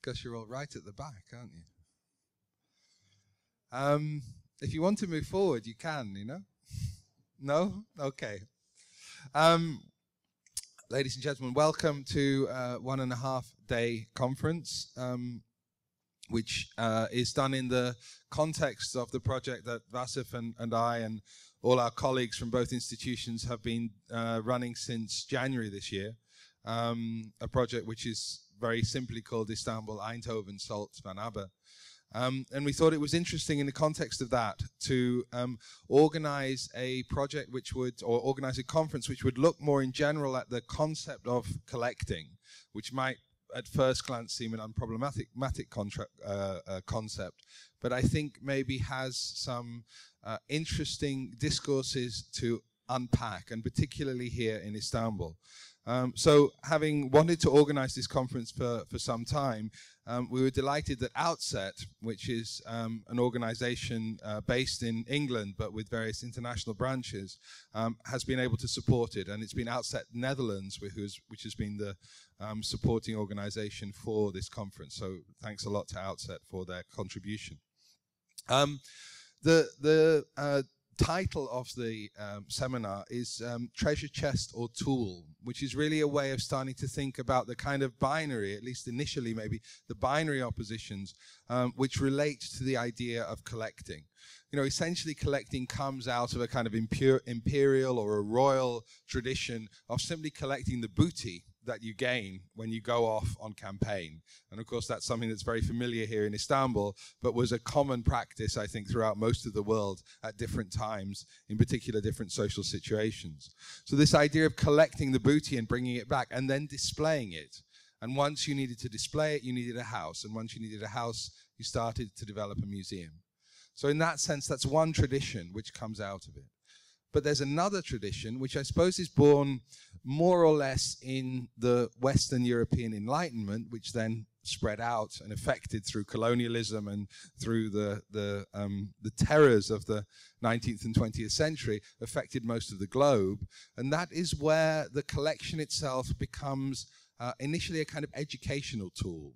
because you're all right at the back, aren't you? If you want to move forward, you can, you know? No? Okay. Ladies and gentlemen, welcome to 1.5 day conference, which is done in the context of the project that Vasif and I and all our colleagues from both institutions have been running since January this year. A project which is very simply called Istanbul Eindhoven Salt van Abbe. And we thought it was interesting in the context of that to organize a project which would, or organize a conference which would look more in general at the concept of collecting, which might at first glance seem an unproblematic concept, but I think maybe has some interesting discourses to unpack, and particularly here in Istanbul. So having wanted to organize this conference for some time, we were delighted that Outset, which is an organization based in England but with various international branches, has been able to support it. And it's been Outset Netherlands, which has been the supporting organization for this conference. So thanks a lot to Outset for their contribution. The title of the seminar is Treasure Chest or Tool, which is really a way of starting to think about the kind of binary, at least initially maybe, the binary oppositions which relate to the idea of collecting. You know, essentially collecting comes out of a kind of imperial or a royal tradition of simply collecting the booty that you gain when you go off on campaign. And of course, that's something that's very familiar here in Istanbul, but was a common practice, I think, throughout most of the world at different times, in particular different social situations. So this idea of collecting the booty and bringing it back and then displaying it. And once you needed to display it, you needed a house. And once you needed a house, you started to develop a museum. So in that sense, that's one tradition which comes out of it. But there's another tradition, which I suppose is born more or less in the Western European Enlightenment, which then spread out and affected through colonialism and through the terrors of the 19th and 20th century, affected most of the globe. And that is where the collection itself becomes initially a kind of educational tool.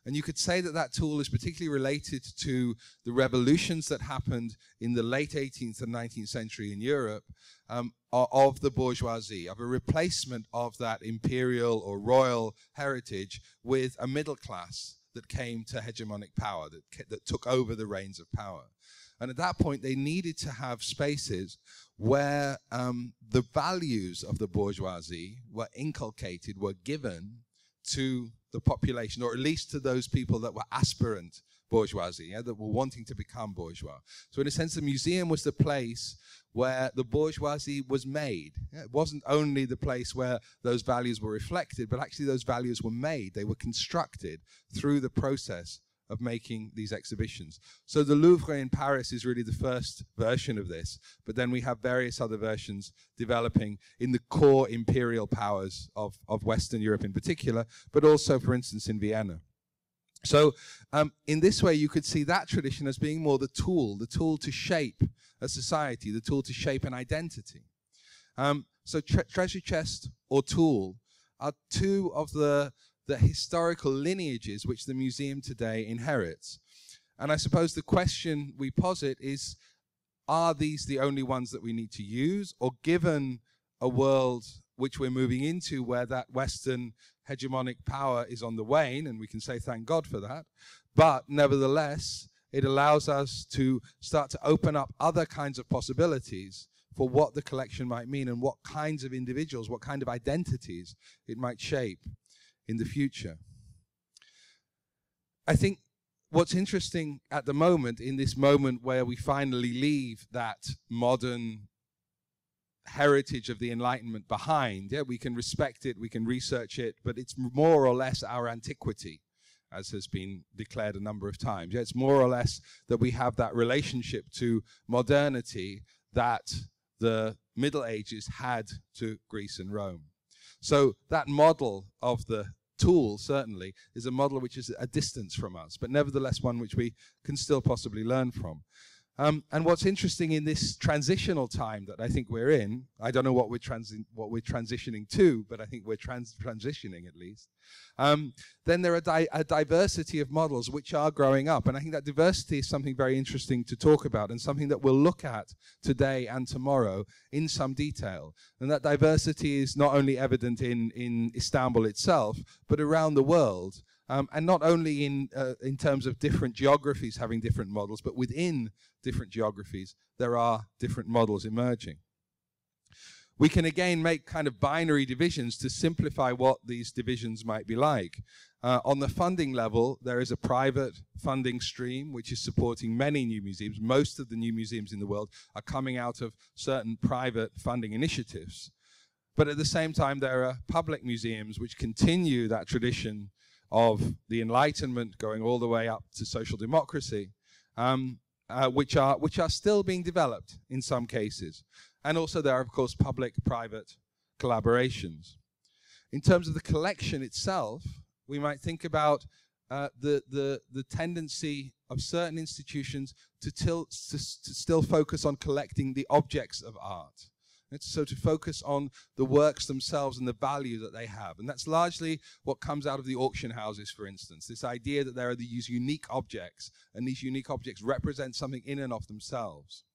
And you could say that that tool is particularly related to the revolutions that happened in the late 18th and 19th century in Europe of the bourgeoisie, of a replacement of that imperial or royal heritage with a middle class that came to hegemonic power, that took over the reins of power. And at that point, they needed to have spaces where the values of the bourgeoisie were inculcated, were given to the population, or at least to those people that were aspirant bourgeoisie, that were wanting to become bourgeois. So in a sense, the museum was the place where the bourgeoisie was made. It wasn't only the place where those values were reflected, but actually those values were made. They were constructed through the process of making these exhibitions. So the Louvre in Paris is really the first version of this, but then we have various other versions developing in the core imperial powers of Western Europe in particular, but also, for instance, in Vienna. So in this way, you could see that tradition as being more the tool to shape a society, the tool to shape an identity. So treasure chest or tool are two of the historical lineages which the museum today inherits. And I suppose the question we posit is, are these the only ones that we need to use? Or given a world which we're moving into where that Western hegemonic power is on the wane, and we can say thank God for that, but nevertheless, it allows us to start to open up other kinds of possibilities for what the collection might mean and what kinds of individuals, what kind of identities it might shape in the future. I think what's interesting at the moment, in this moment where we finally leave that modern heritage of the Enlightenment behind, we can respect it, we can research it, but it's more or less our antiquity, as has been declared a number of times. It's more or less that we have that relationship to modernity that the Middle Ages had to Greece and Rome. So that model of the tool, certainly, is a model which is a distance from us, but nevertheless one which we can still possibly learn from. And what's interesting in this transitional time that I think we're in, I don't know what we're transitioning to, but I think we're transitioning at least. Then there are a diversity of models which are growing up. And I think that diversity is something very interesting to talk about and something that we'll look at today and tomorrow in some detail. And that diversity is not only evident in Istanbul itself, but around the world. And not only in terms of different geographies having different models, but within different geographies, there are different models emerging. We can again make kind of binary divisions to simplify what these divisions might be like. On the funding level, there is a private funding stream which is supporting many new museums. Most of the new museums in the world are coming out of certain private funding initiatives. But at the same time, there are public museums which continue that tradition of the Enlightenment going all the way up to social democracy, which are still being developed in some cases. And also there are, of course, public-private collaborations. In terms of the collection itself, we might think about the tendency of certain institutions to still focus on collecting the objects of art. So to focus on the works themselves and the value that they have. And that's largely what comes out of the auction houses, for instance. This idea that there are these unique objects, and these unique objects represent something in and of themselves.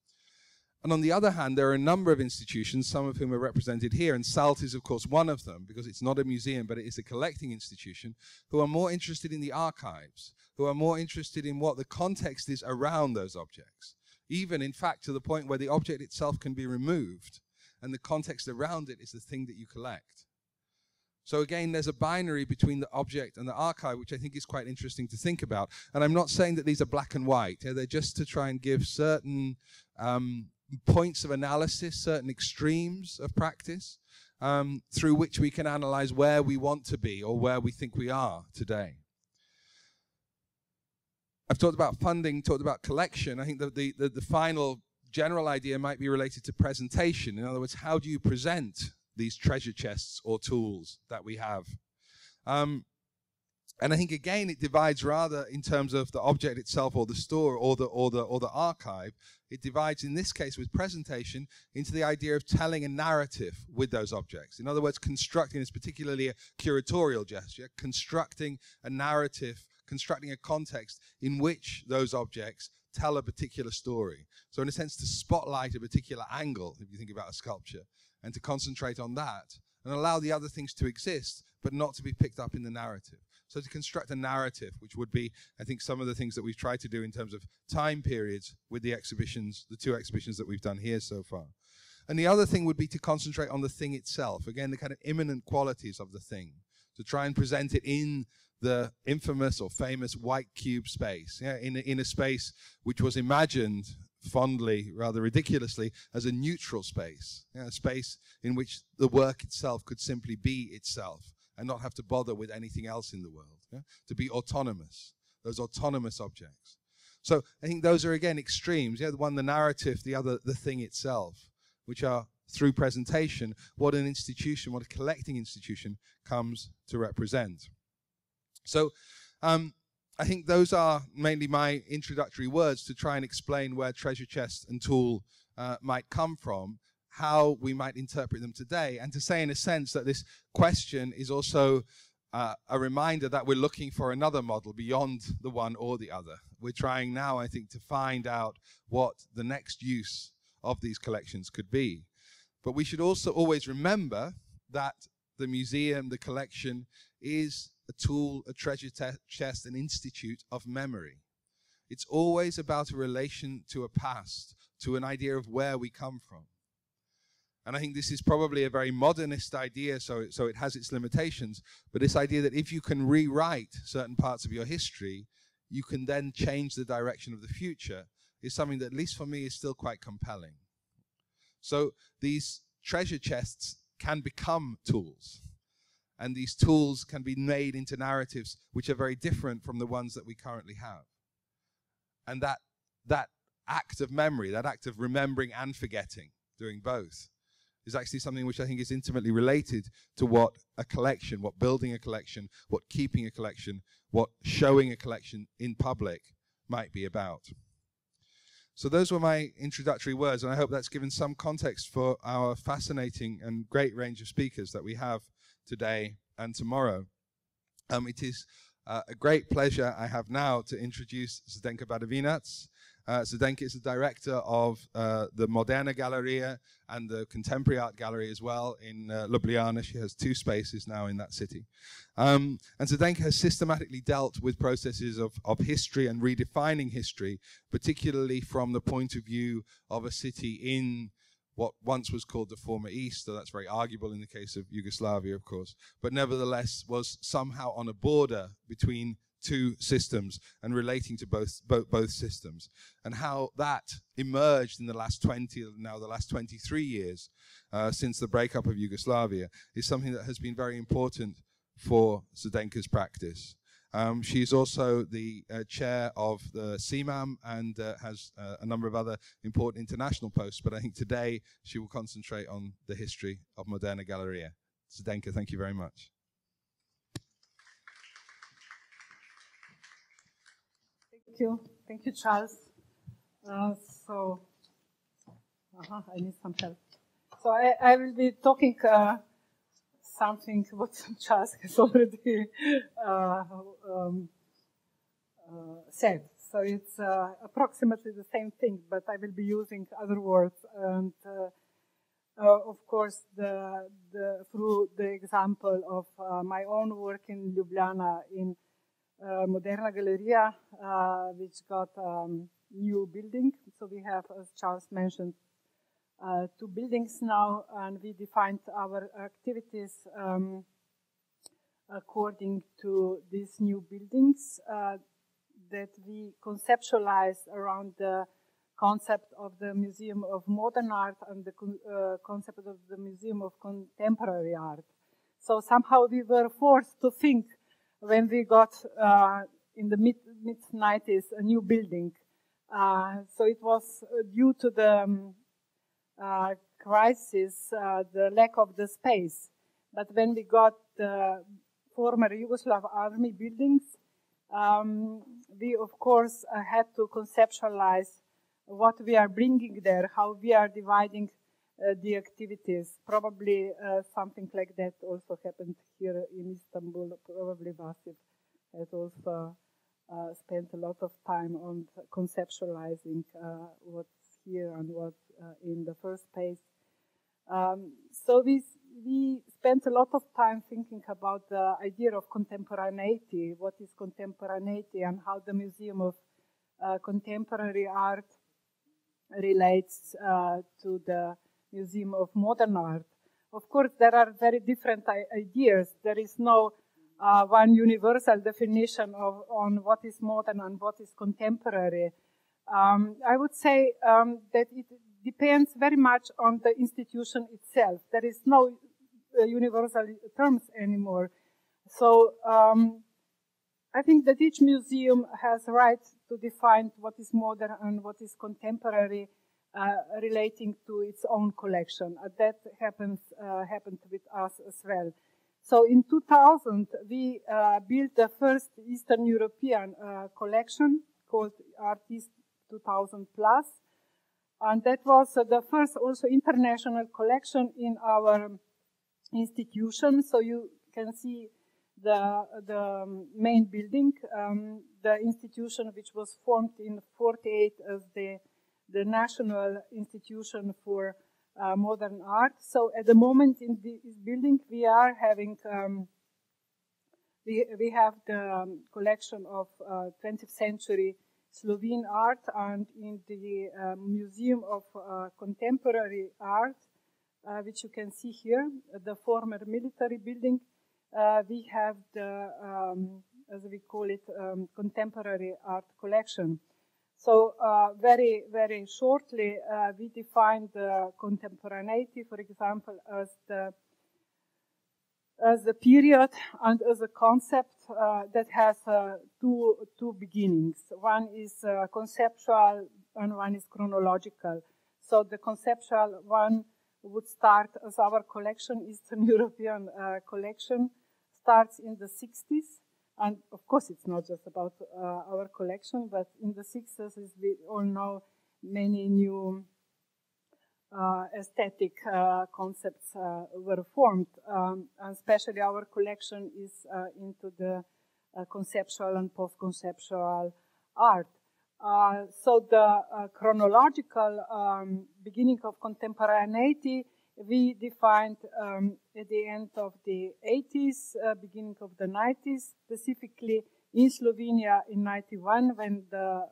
And on the other hand, there are a number of institutions, some of whom are represented here, and SALT is, of course, one of them, because it's not a museum, but it is a collecting institution, who are more interested in the archives, who are more interested in what the context is around those objects, even, in fact, to the point where the object itself can be removed, and the context around it is the thing that you collect. So again, there's a binary between the object and the archive, which I think is quite interesting to think about. And I'm not saying that these are black and white. They're just to try and give certain points of analysis, certain extremes of practice, through which we can analyze where we want to be or where we think we are today. I've talked about funding, talked about collection. I think that the final general idea might be related to presentation. In other words, how do you present these treasure chests or tools that we have? And I think again it divides rather in terms of the object itself or the store or the archive. It divides in this case with presentation into the idea of telling a narrative with those objects. In other words, constructing, is particularly a curatorial gesture, constructing a narrative, constructing a context in which those objects tell a particular story. So in a sense, to spotlight a particular angle, if you think about a sculpture, and to concentrate on that, and allow the other things to exist, but not to be picked up in the narrative. So to construct a narrative, which would be, I think, some of the things that we've tried to do in terms of time periods with the exhibitions, the 2 exhibitions that we've done here so far. And the other thing would be to concentrate on the thing itself. Again, the kind of immanent qualities of the thing, to try and present it in the infamous or famous white cube space, in a space which was imagined fondly, rather ridiculously, as a neutral space, a space in which the work itself could simply be itself and not have to bother with anything else in the world, to be autonomous, those autonomous objects. So I think those are, again, extremes. The one, the narrative, the other, the thing itself, which are, through presentation, what an institution, what a collecting institution comes to represent. So I think those are mainly my introductory words to try and explain where treasure chest and tool might come from, how we might interpret them today, and to say in a sense that this question is also a reminder that we're looking for another model beyond the one or the other. We're trying now, I think, to find out what the next use of these collections could be. But we should also always remember that the museum, the collection, is a tool, a treasure chest, an institute of memory. It's always about a relation to a past, to an idea of where we come from. And I think this is probably a very modernist idea, so it has its limitations, but this idea that if you can rewrite certain parts of your history, you can then change the direction of the future, is something that, at least for me, is still quite compelling. So these treasure chests can become tools. And these tools can be made into narratives which are very different from the ones that we currently have. And that act of memory, that act of remembering and forgetting, doing both, is actually something which I think is intimately related to what a collection, what building a collection, what keeping a collection, what showing a collection in public might be about. So those were my introductory words, and I hope that's given some context for our fascinating and great range of speakers that we have today and tomorrow. It is a great pleasure I have now to introduce Zdenka Badawinac. Zdenka is the director of the Moderna Galeria and the Contemporary Art Gallery as well in Ljubljana. She has 2 spaces now in that city. And Zdenka has systematically dealt with processes of history and redefining history, particularly from the point of view of a city in what once was called the former East, so that's very arguable in the case of Yugoslavia, of course, but nevertheless was somehow on a border between 2 systems and relating to both systems, and how that emerged in the last 23 years since the breakup of Yugoslavia is something that has been very important for Zdenka's practice. She's also the chair of the CIMAM and has a number of other important international posts, but I think today she will concentrate on the history of Moderna Galleria. Zdenka, thank you very much. Thank you, Charles. I need some help. So I will be talking something what Charles has already said. So it's approximately the same thing, but I will be using other words. And of course, through the example of my own work in Ljubljana in Moderna Galleria, which got new building. So we have, as Charles mentioned, 2 buildings now, and we defined our activities according to these new buildings that we conceptualized around the concept of the Museum of Modern Art and the concept of the Museum of Contemporary Art. So somehow we were forced to think when we got in the mid-90s a new building. So it was due to the crisis, the lack of the space. But when we got the former Yugoslav army buildings, we of course had to conceptualize what we are bringing there, how we are dividing the activities. Probably something like that also happened here in Istanbul. Probably Vasif has also spent a lot of time on conceptualizing what's here and what's in the first place. So we spent a lot of time thinking about the idea of contemporaneity, what is contemporaneity, and how the Museum of Contemporary Art relates to the Museum of Modern Art. Of course, there are very different ideas. There is no one universal definition on what is modern and what is contemporary. I would say that it depends very much on the institution itself. There is no universal terms anymore. So I think that each museum has a right to define what is modern and what is contemporary relating to its own collection. That happened with us as well. So in 2000, we built the first Eastern European collection called Artist 2000 Plus. And that was the first also international collection in our institution. So you can see the main building, the institution which was formed in 1948 as the National Institution for Modern Art. So at the moment in this building we are having, we have the collection of 20th century Slovene art, and in the Museum of Contemporary Art, which you can see here, the former military building, we have the, as we call it, contemporary art collection. So very, very shortly, we defined the contemporaneity, for example, as the period and as a concept that has two beginnings. One is conceptual and one is chronological. So the conceptual one would start as our collection, Eastern European collection, starts in the 60s. And of course, it's not just about our collection, but in the 60s, as we all know, many new aesthetic concepts were formed. Especially our collection is into the conceptual and post-conceptual art. So the chronological beginning of contemporaneity we defined at the end of the 80s, beginning of the 90s, specifically in Slovenia in 91 when the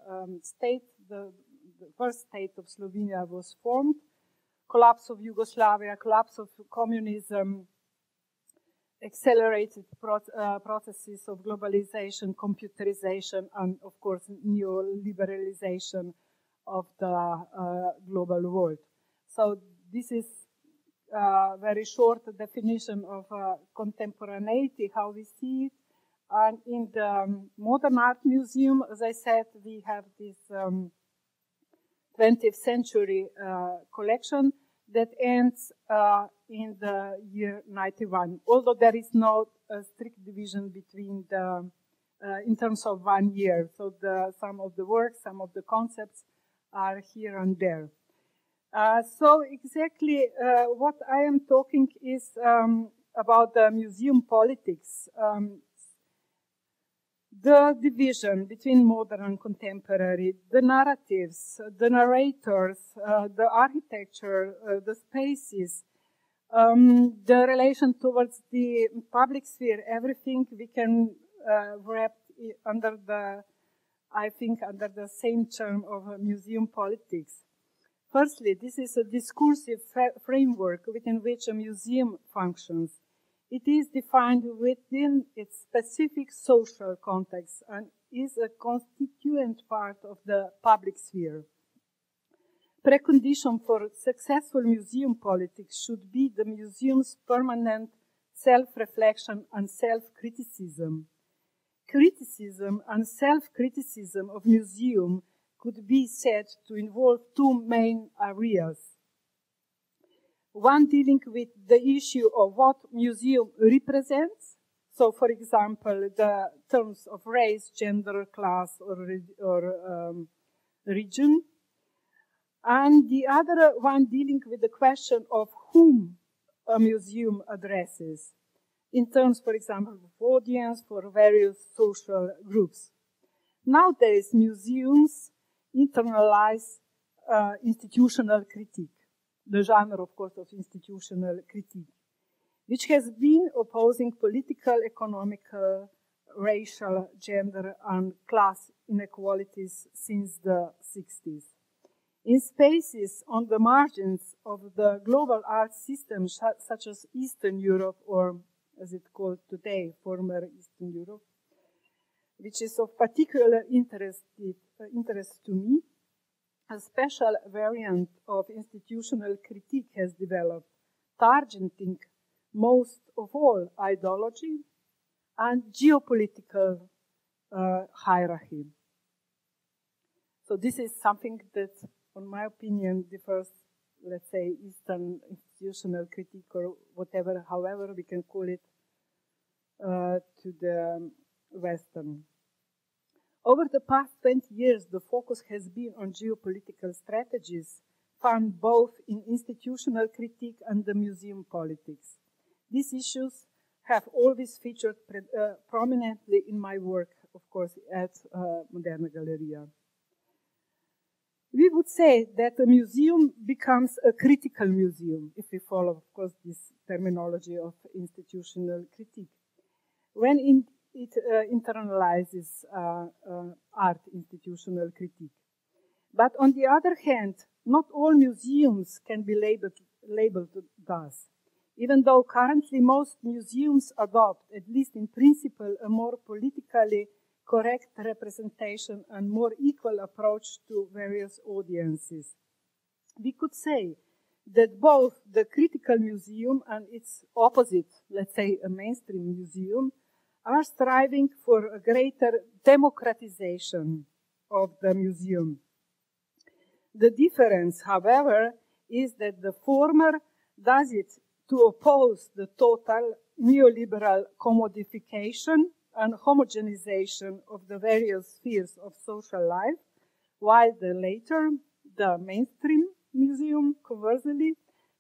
first state of Slovenia was formed. Collapse of Yugoslavia, collapse of communism, accelerated processes of globalization, computerization, and of course neoliberalization of the global world. So this is a very short definition of contemporaneity, how we see it. And in the Modern Art Museum, as I said, we have this 20th century collection that ends in the year 91, although there is no strict division between the, in terms of 1 year. So some of the works, some of the concepts are here and there. So exactly what I am talking is about the museum politics. The division between modern and contemporary, the narratives, the narrators, the architecture, the spaces, the relation towards the public sphere, everything we can wrap under the, I think, under the same term of museum politics. Firstly, this is a discursive framework within which a museum functions. It is defined within its specific social context and is a constituent part of the public sphere. Precondition for successful museum politics should be the museum's permanent self-reflection and self-criticism. Criticism and self-criticism of museum could be said to involve two main areas. One dealing with the issue of what museum represents. So, for example, the terms of race, gender, class, or region. And the other one dealing with the question of whom a museum addresses, in terms, for example, of audience for various social groups. Nowadays, museums internalize institutional critique. The genre, of course, of institutional critique, which has been opposing political, economical, racial, gender, and class inequalities since the 60s. In spaces on the margins of the global art system, such as Eastern Europe, or as it's called today, former Eastern Europe, which is of particular interest to me, a special variant of institutional critique has developed, targeting most of all ideology and geopolitical hierarchy. So this is something that, in my opinion, differs, let's say, Eastern institutional critique or whatever, however we can call it, to the Western. Over the past 20 years, the focus has been on geopolitical strategies, found both in institutional critique and the museum politics. These issues have always featured prominently in my work, of course, at Moderna Galleria. We would say that a museum becomes a critical museum, if we follow, of course, this terminology of institutional critique, when it internalizes art institutional critique. But on the other hand, not all museums can be labeled thus. Even though currently most museums adopt, at least in principle, a more politically correct representation and more equal approach to various audiences. We could say that both the critical museum and its opposite, let's say a mainstream museum, are striving for a greater democratization of the museum. The difference, however, is that the former does it to oppose the total neoliberal commodification and homogenization of the various spheres of social life, while the later the mainstream museum, conversely,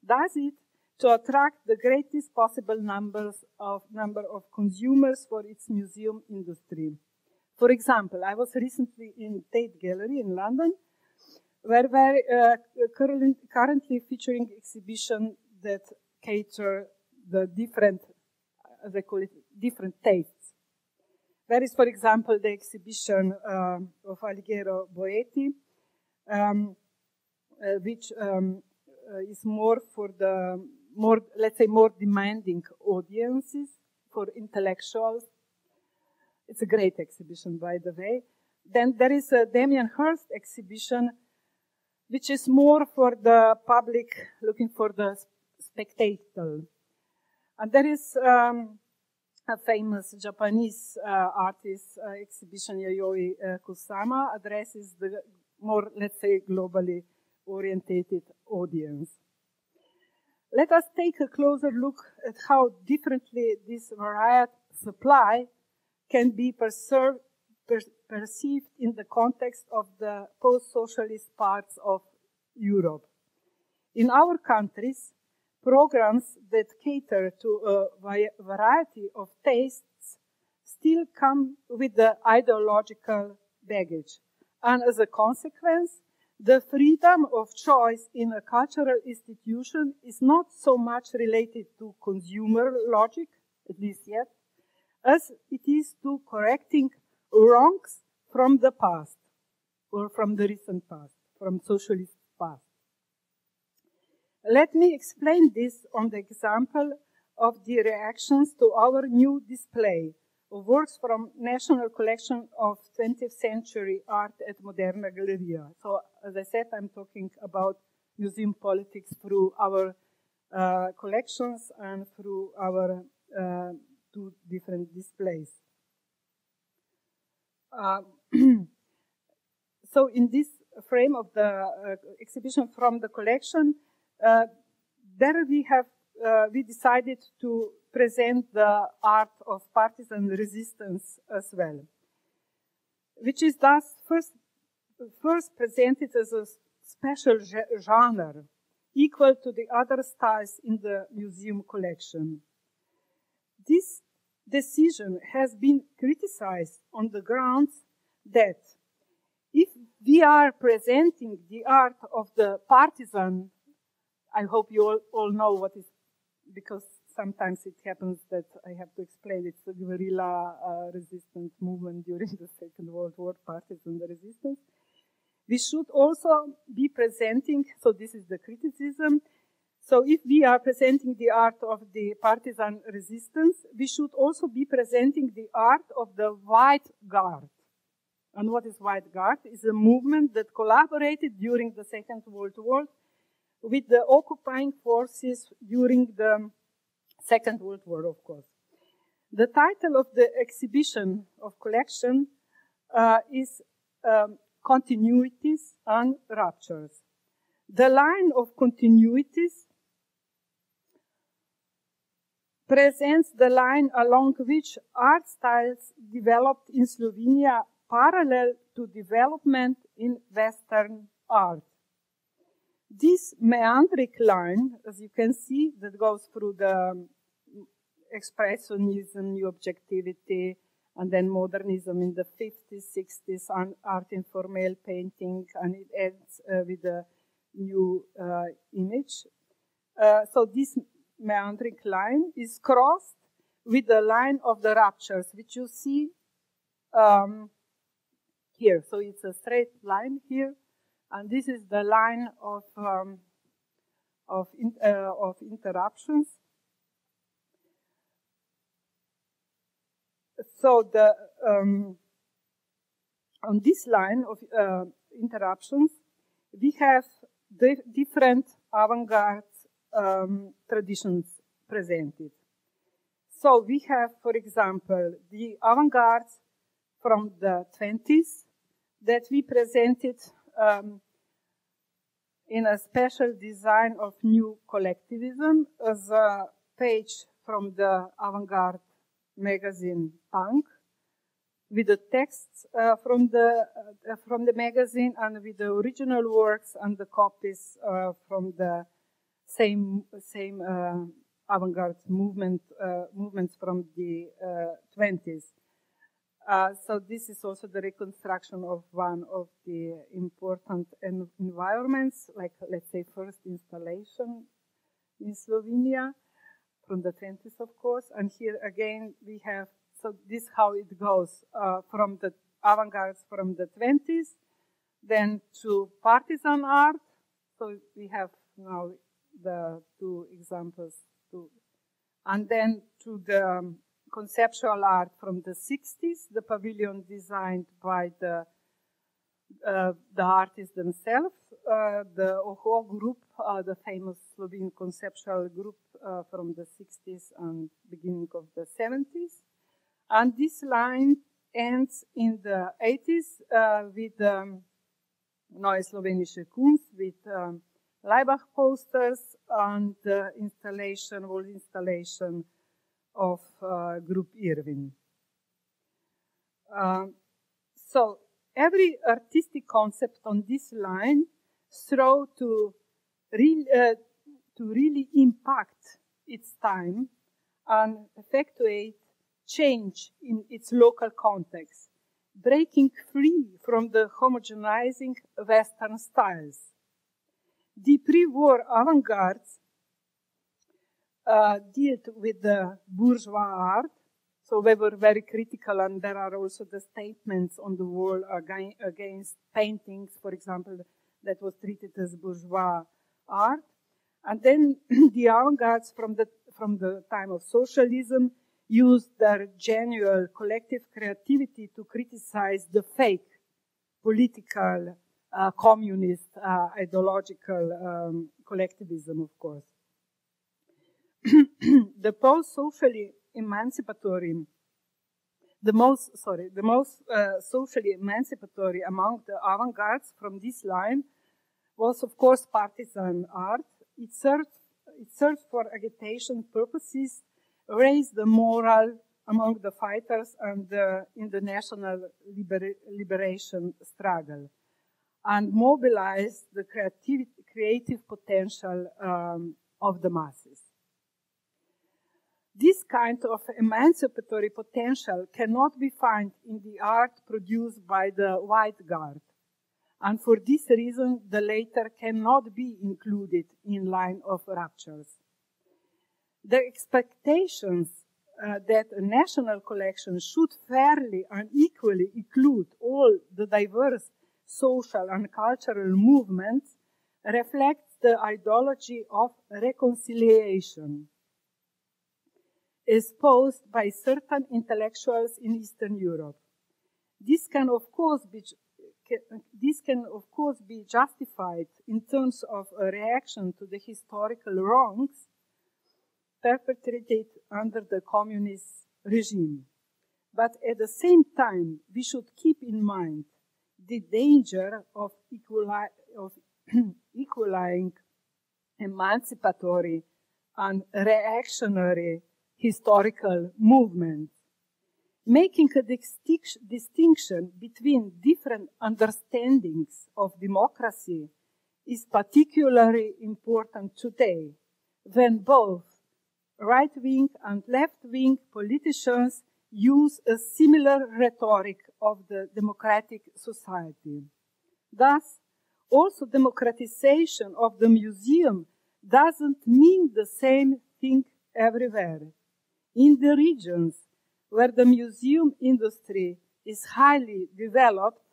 does it to attract the greatest possible number of consumers for its museum industry. For example, I was recently in Tate Gallery in London, where we're currently featuring exhibition that cater the different, as I call it, different tastes. There is, for example, the exhibition of Alighiero Boetti, which is more for the let's say, more demanding audiences, for intellectuals. It's a great exhibition, by the way. Then there is a Damien Hirst exhibition, which is more for the public, looking for the spectacle. And there is a famous Japanese artist exhibition, Yayoi Kusama, addresses the more, let's say, globally orientated audience. Let us take a closer look at how differently this varied supply can be perceived in the context of the post-socialist parts of Europe. In our countries, programs that cater to a variety of tastes still come with the ideological baggage. And as a consequence, the freedom of choice in a cultural institution is not so much related to consumer logic, at least yet, as it is to correcting wrongs from the past, or from the recent past, from socialist past. Let me explain this on the example of the reactions to our new display of works from National Collection of 20th Century Art at Moderna Galleria. So, as I said, I'm talking about museum politics through our collections and through our two different displays. So, in this frame of the exhibition from the collection, there we decided to present the art of partisan resistance as well, which is thus first presented as a special genre, equal to the other styles in the museum collection. This decision has been criticized on the grounds that if we are presenting the art of the partisan, I hope you all know what is, because sometimes it happens that I have to explain it's a guerrilla resistance movement during the Second World War, partisan resistance. We should also be presenting, so this is the criticism, so if we are presenting the art of the partisan resistance, we should also be presenting the art of the White Guard. And what is White Guard? It's a movement that collaborated during the Second World War with the occupying forces during the Second World War, of course. The title of the exhibition of collection is Continuities and Ruptures. The line of continuities presents the line along which art styles developed in Slovenia parallel to development in Western art. This meandric line, as you can see, that goes through the expressionism, new objectivity, and then modernism in the 50s, 60s, and art informel painting, and it ends with a new image. So this meandric line is crossed with the line of the ruptures, which you see here. So it's a straight line here. And this is the line of interruptions. So the on this line of interruptions, we have different avant-garde traditions presented. So we have, for example, the avant-garde from the 20s that we presented in a special design of new collectivism as a page from the avant-garde magazine Punk. with the texts from the magazine and with the original works and the copies from the same avant-garde movements from the 20s. So this is also the reconstruction of one of the important environments, like let's say first installation in Slovenia from the 20s, of course. And here again we have, so this is how it goes from the avant-garde from the 20s, then to partisan art. So we have now the two examples, and then to the conceptual art from the 60s, the pavilion designed by the artists themselves, the OHO group, the famous Slovene conceptual group from the 60s and beginning of the 70s. And this line ends in the 80s with Neue Slowenische Kunst, with Laibach posters and the whole installation of Group Irvin. So every artistic concept on this line strove to really impact its time and effectuate change in its local context, breaking free from the homogenizing Western styles. The pre-war avant-gardes dealt with the bourgeois art, so they were very critical, and there are also the statements on the wall against paintings, for example, that was treated as bourgeois art. And then the avant-gardes from the time of socialism used their genuine collective creativity to criticize the fake political, communist, ideological socialism, of course. The post-socially emancipatory, the most socially emancipatory among the avant-gardes from this line was, of course, partisan art. It served for agitation purposes, raised the morale among the fighters and in the national liberation struggle, and mobilized the creative potential of the masses. This kind of emancipatory potential cannot be found in the art produced by the White Guard, and for this reason the latter cannot be included in line of ruptures. The expectations that a national collection should fairly and equally include all the diverse social and cultural movements reflects the ideology of reconciliation espoused by certain intellectuals in Eastern Europe. This can, of course, be justified in terms of a reaction to the historical wrongs perpetrated under the communist regime. But at the same time, we should keep in mind the danger of equaling emancipatory and reactionary historical movements. Making a distinction between different understandings of democracy is particularly important today, when both right-wing and left-wing politicians use a similar rhetoric of the democratic society. Thus, also democratization of the museum doesn't mean the same thing everywhere. In the regions where the museum industry is highly developed,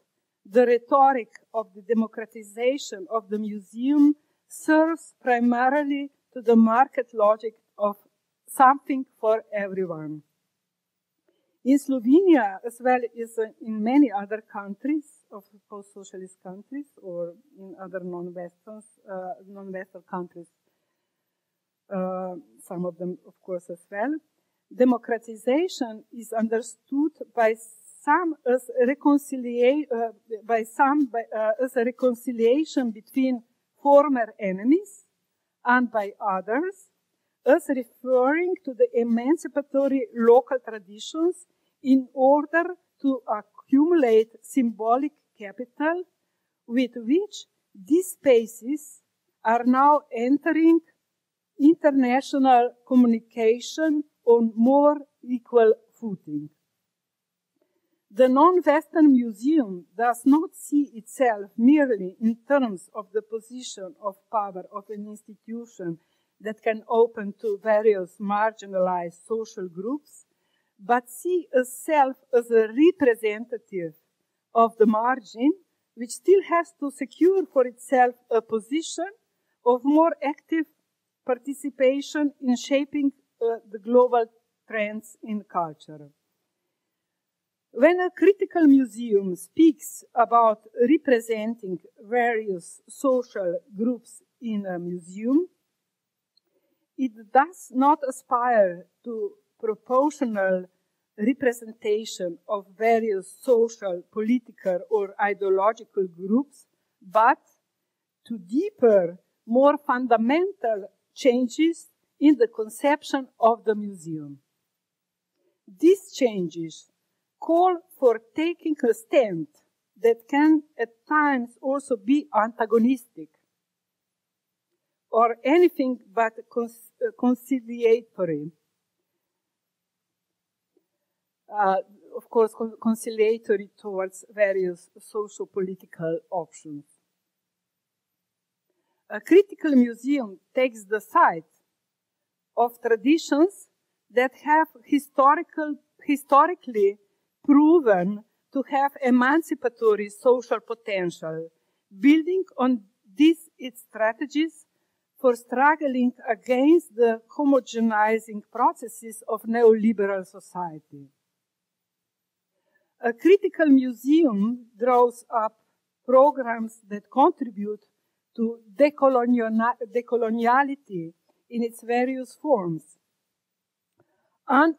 the rhetoric of the democratization of the museum serves primarily to the market logic of something for everyone. In Slovenia, as well as in many other countries, of post-socialist countries, or in other non-Western countries, some of them, of course, as well, democratization is understood by some as a reconciliation between former enemies, and by others as referring to the emancipatory local traditions in order to accumulate symbolic capital with which these spaces are now entering international communication on more equal footing. The non-Western museum does not see itself merely in terms of the position of power of an institution that can open to various marginalized social groups, but see itself as a representative of the margin, which still has to secure for itself a position of more active participation in shaping the global trends in culture. When a critical museum speaks about representing various social groups in a museum, it does not aspire to proportional representation of various social, political, or ideological groups, but to deeper, more fundamental changes in the conception of the museum. These changes call for taking a stand that can at times also be antagonistic or anything but conciliatory. Of course, conciliatory towards various socio-political options. A critical museum takes the side of traditions that have historically proven to have emancipatory social potential, building on these its strategies for struggling against the homogenizing processes of neoliberal society. A critical museum draws up programs that contribute to decoloniality in its various forms, and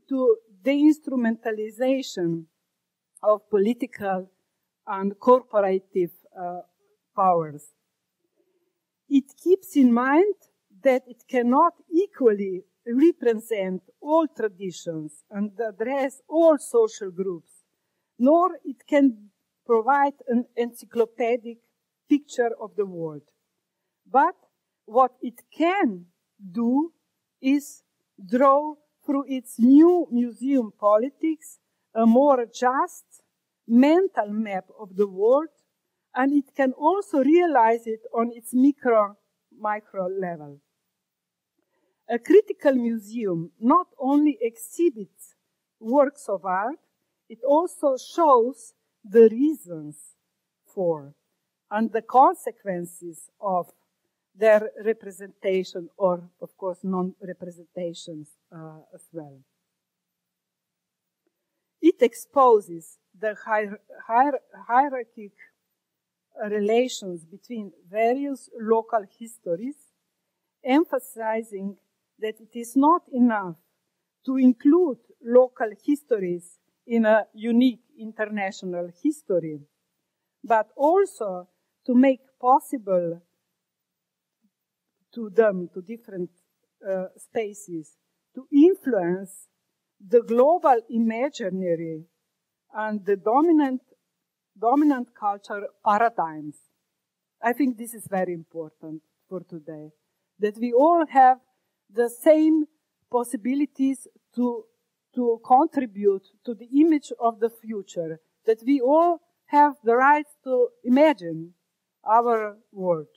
to the instrumentalization of political and corporative powers. It keeps in mind that it cannot equally represent all traditions and address all social groups, nor it can provide an encyclopedic picture of the world. But what it can do is draw through its new museum politics a more just mental map of the world, and it can also realize it on its micro level. A critical museum not only exhibits works of art, it also shows the reasons for and the consequences of their representation, or of course non-representations as well. It exposes the hierarchic relations between various local histories, emphasizing that it is not enough to include local histories in a unique international history, but also to make possible to them, to different spaces, to influence the global imaginary and the dominant culture paradigms. I think this is very important for today, that we all have the same possibilities to contribute to the image of the future, that we all have the right to imagine our world.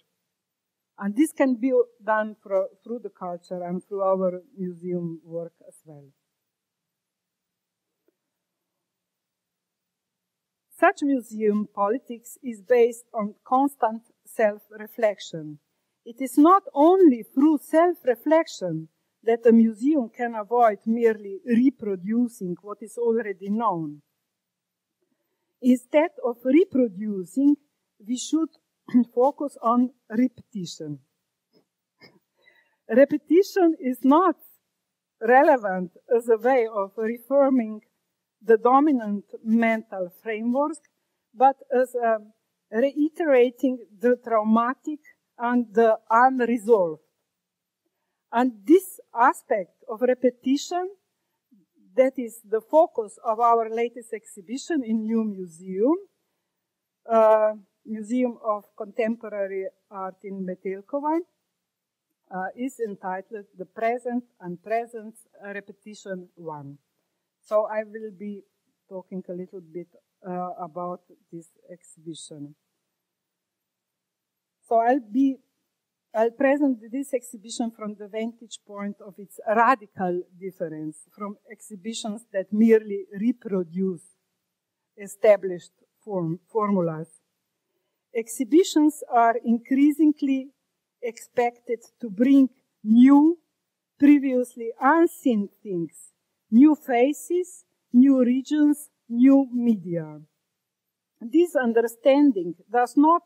And this can be done through the culture and through our museum work as well. Such museum politics is based on constant self-reflection. It is not only through self-reflection that a museum can avoid merely reproducing what is already known. Instead of reproducing, we should focus on repetition. Repetition is not relevant as a way of reforming the dominant mental framework, but as reiterating the traumatic and the unresolved. And this aspect of repetition that is the focus of our latest exhibition in New Museum, Museum of Contemporary Art in Metelkova, is entitled The Present and Presence Repetition 1. So I will be talking a little bit about this exhibition. So I'll present this exhibition from the vantage point of its radical difference from exhibitions that merely reproduce established formulas. Exhibitions are increasingly expected to bring new, previously unseen things, new faces, new regions, new media. This understanding does not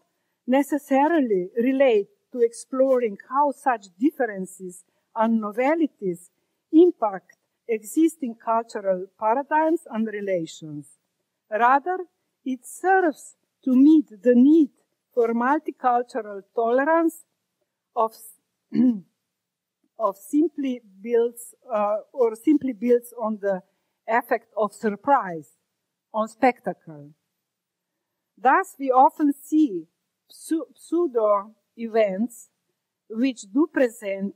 necessarily relate to exploring how such differences and novelties impact existing cultural paradigms and relations. Rather, it serves to meet the need for multicultural tolerance of simply builds on the effect of surprise, on spectacle. Thus, we often see pseudo events which do present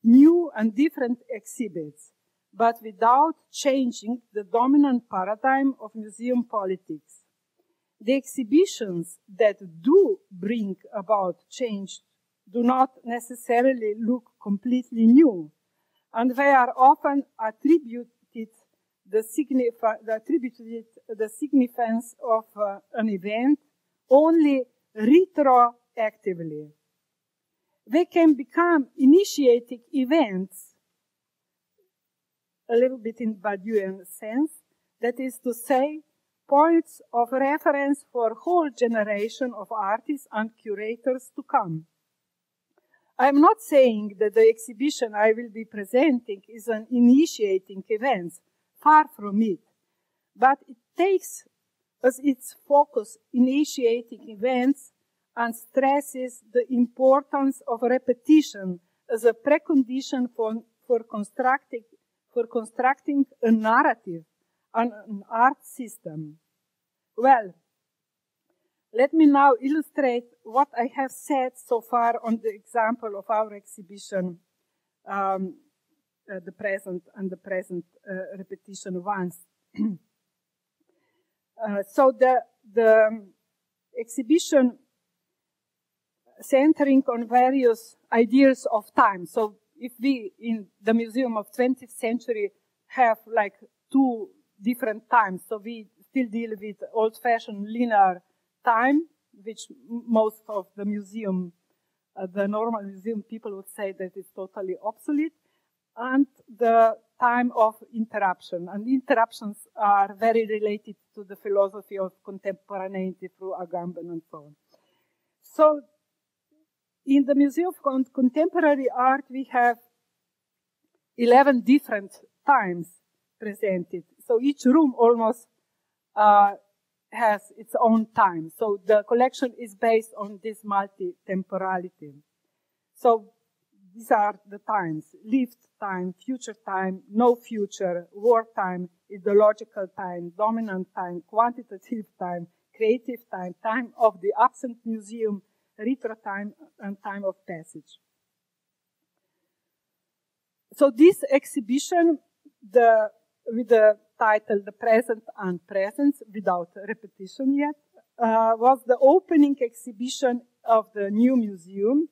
new and different exhibits, but without changing the dominant paradigm of museum politics. The exhibitions that do bring about change do not necessarily look completely new, and they are often attributed the significance of an event only retroactively. They can become initiating events, a little bit in Badiouian sense, that is to say, points of reference for a whole generation of artists and curators to come. I'm not saying that the exhibition I will be presenting is an initiating event, far from it, but it takes as its focus initiating events and stresses the importance of repetition as a precondition for constructing a narrative and an art system. Well, let me now illustrate what I have said so far on the example of our exhibition, the present and the present repetition once. So the exhibition centering on various ideas of time. So if we in the Museum of 20th Century have like two different times, so we still deal with old-fashioned linear time, which most of the museum, the normal museum people would say that it's totally obsolete, and the time of interruption. And interruptions are very related to the philosophy of contemporaneity through Agamben and so on. So in the Museum of Contemporary Art, we have 11 different times presented. So each room almost has its own time. So the collection is based on this multi-temporality. So these are the times: lived time, future time, no future, war time, ideological time, dominant time, quantitative time, creative time, time of the absent museum, retro time, and time of passage. So this exhibition, with the title The Present and Presence, without repetition yet, was the opening exhibition of the new museum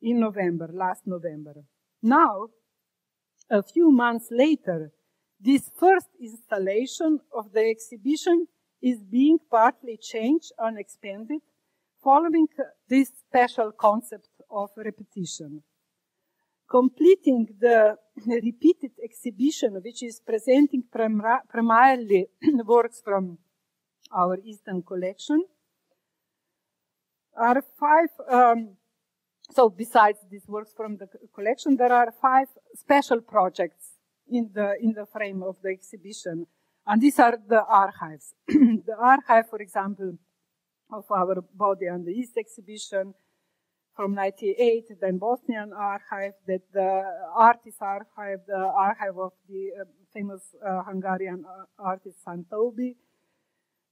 in November, last November. Now, a few months later, this first installation of the exhibition is being partly changed and expanded following this special concept of repetition. Completing the repeated exhibition, which is presenting primarily works from our Eastern collection, are 5, so besides these works from the collection, there are 5 special projects in the frame of the exhibition. And these are the archives. The archive, for example, of our Body and the East exhibition, from 98, then Bosnian archive, that the artist archive, the archive of the famous Hungarian artist Santobi,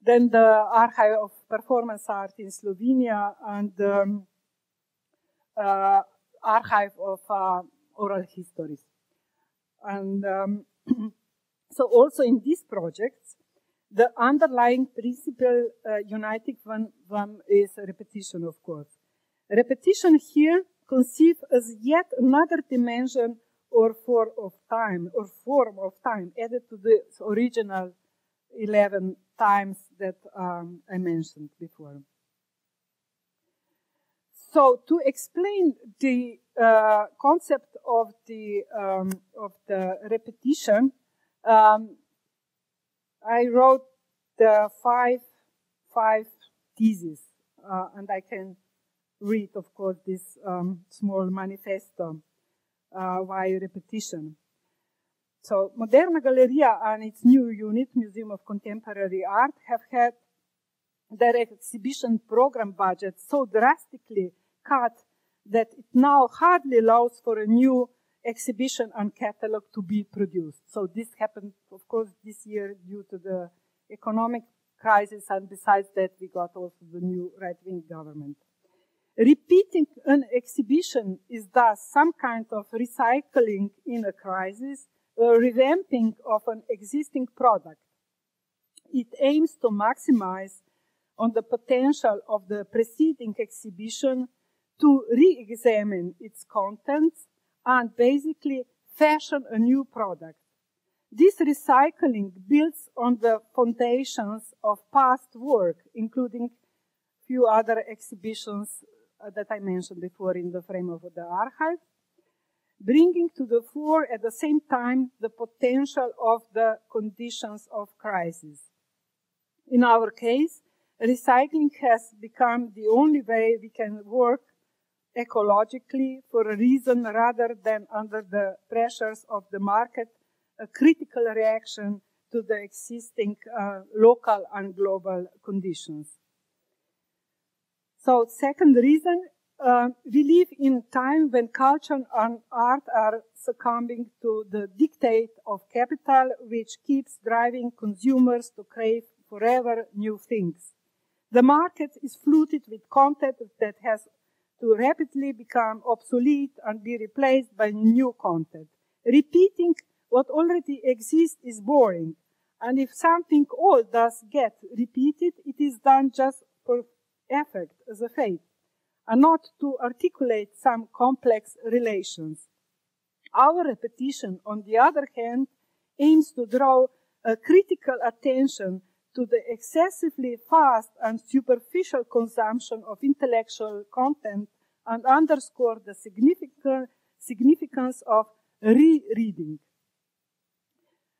then the archive of performance art in Slovenia, and archive of oral histories. And so also in these projects, the underlying principle uniting them is repetition, of course. Repetition here conceived as yet another dimension or form of time added to the original 11 times that I mentioned before. So to explain the concept of the repetition, I wrote the five theses, and I can read, of course, this small manifesto, why repetition. So Moderna Galleria and its new unit, Museum of Contemporary Art, have had their exhibition program budget so drastically cut that it now hardly allows for a new exhibition and catalog to be produced. So this happened, of course, this year due to the economic crisis, and besides that, we got also the new right-wing government. Repeating an exhibition is thus some kind of recycling in a crisis, a revamping of an existing product. It aims to maximize on the potential of the preceding exhibition to re-examine its contents and basically fashion a new product. This recycling builds on the foundations of past work, including few other exhibitions that I mentioned before in the frame of the archive, bringing to the fore at the same time the potential of the conditions of crisis. In our case, recycling has become the only way we can work ecologically for a reason rather than under the pressures of the market, a critical reaction to the existing local and global conditions. So, second reason, we live in a time when culture and art are succumbing to the dictate of capital, which keeps driving consumers to crave forever new things. The market is flooded with content that has to rapidly become obsolete and be replaced by new content. Repeating what already exists is boring, and if something old does get repeated, it is done just for effect, as a fate, and not to articulate some complex relations. Our repetition, on the other hand, aims to draw a critical attention to the excessively fast and superficial consumption of intellectual content and underscore the significance of rereading.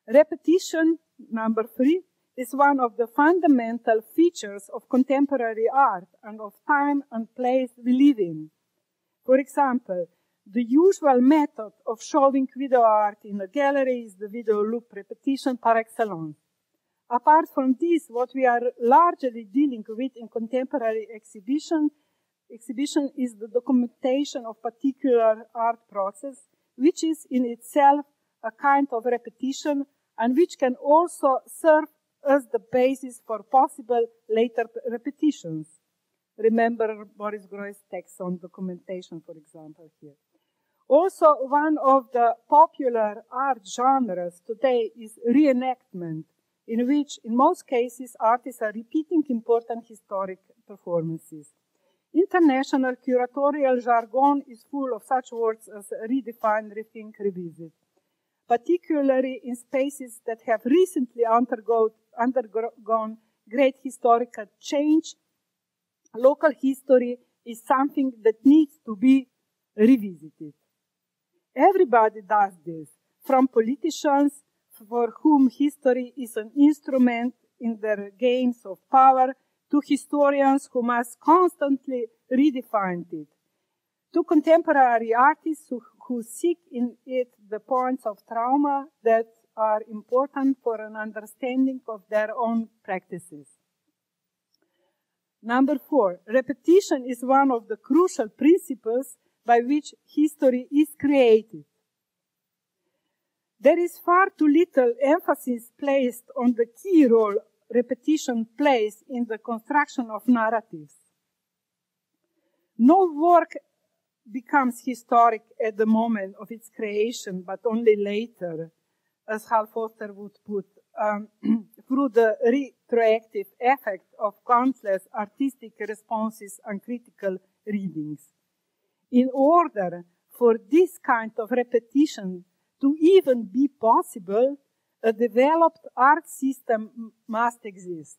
Repetition, number 3, is one of the fundamental features of contemporary art and of time and place we live in. For example, the usual method of showing video art in a gallery is the video loop repetition par excellence. Apart from this, what we are largely dealing with in contemporary exhibition is the documentation of particular art process, which is in itself a kind of repetition and which can also serve as the basis for possible later repetitions. Remember Boris Groys's text on documentation, for example, here. Also, one of the popular art genres today is reenactment, in which, in most cases, artists are repeating important historic performances. International curatorial jargon is full of such words as redefine, rethink, revisit, particularly in spaces that have recently undergone great historical change. Local history is something that needs to be revisited. Everybody does this, from politicians for whom history is an instrument in their games of power, to historians who must constantly redefine it, to contemporary artists who seek in it the points of trauma that are important for an understanding of their own practices. Number 4, repetition is one of the crucial principles by which history is created. There is far too little emphasis placed on the key role repetition plays in the construction of narratives. No work becomes historic at the moment of its creation, but only later, as Hal Foster would put, through the retroactive effect of countless artistic responses and critical readings. In order for this kind of repetition to even be possible, a developed art system must exist,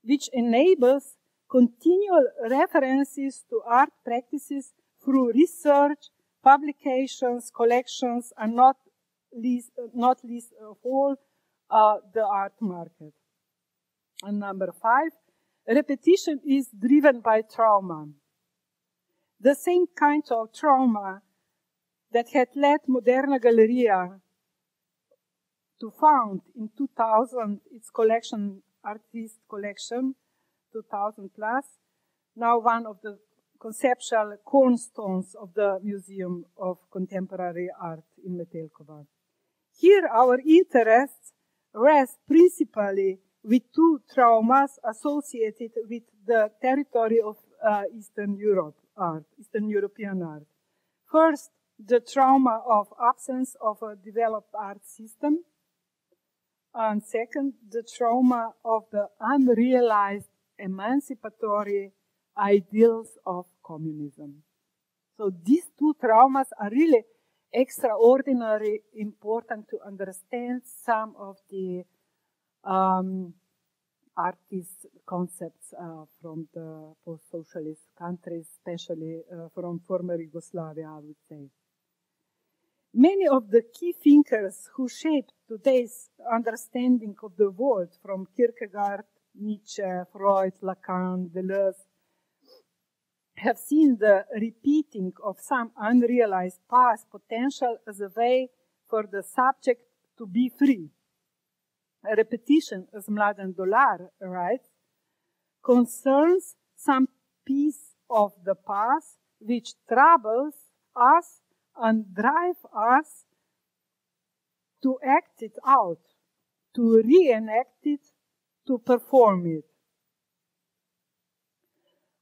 which enables continual references to art practices through research, publications, collections, and not least of all, the art market. And number 5, repetition is driven by trauma. The same kind of trauma that had led Moderna Galleria to found in 2000 its collection, artist collection, 2000 plus, now one of the conceptual cornerstones of the Museum of Contemporary Art in Metelkova. Here our interests rest principally with two traumas associated with the territory of Eastern European art. First, the trauma of absence of a developed art system, and second, the trauma of the unrealized emancipatory ideals of communism. So these two traumas are really extraordinarily important to understand some of the artist concepts from the post-socialist countries, especially from former Yugoslavia, I would say. Many of the key thinkers who shaped today's understanding of the world, from Kierkegaard, Nietzsche, Freud, Lacan, Deleuze, have seen the repeating of some unrealized past potential as a way for the subject to be free. A repetition, as Mladen Dolar writes, concerns some piece of the past which troubles us and drive us to act it out, to reenact it, to perform it.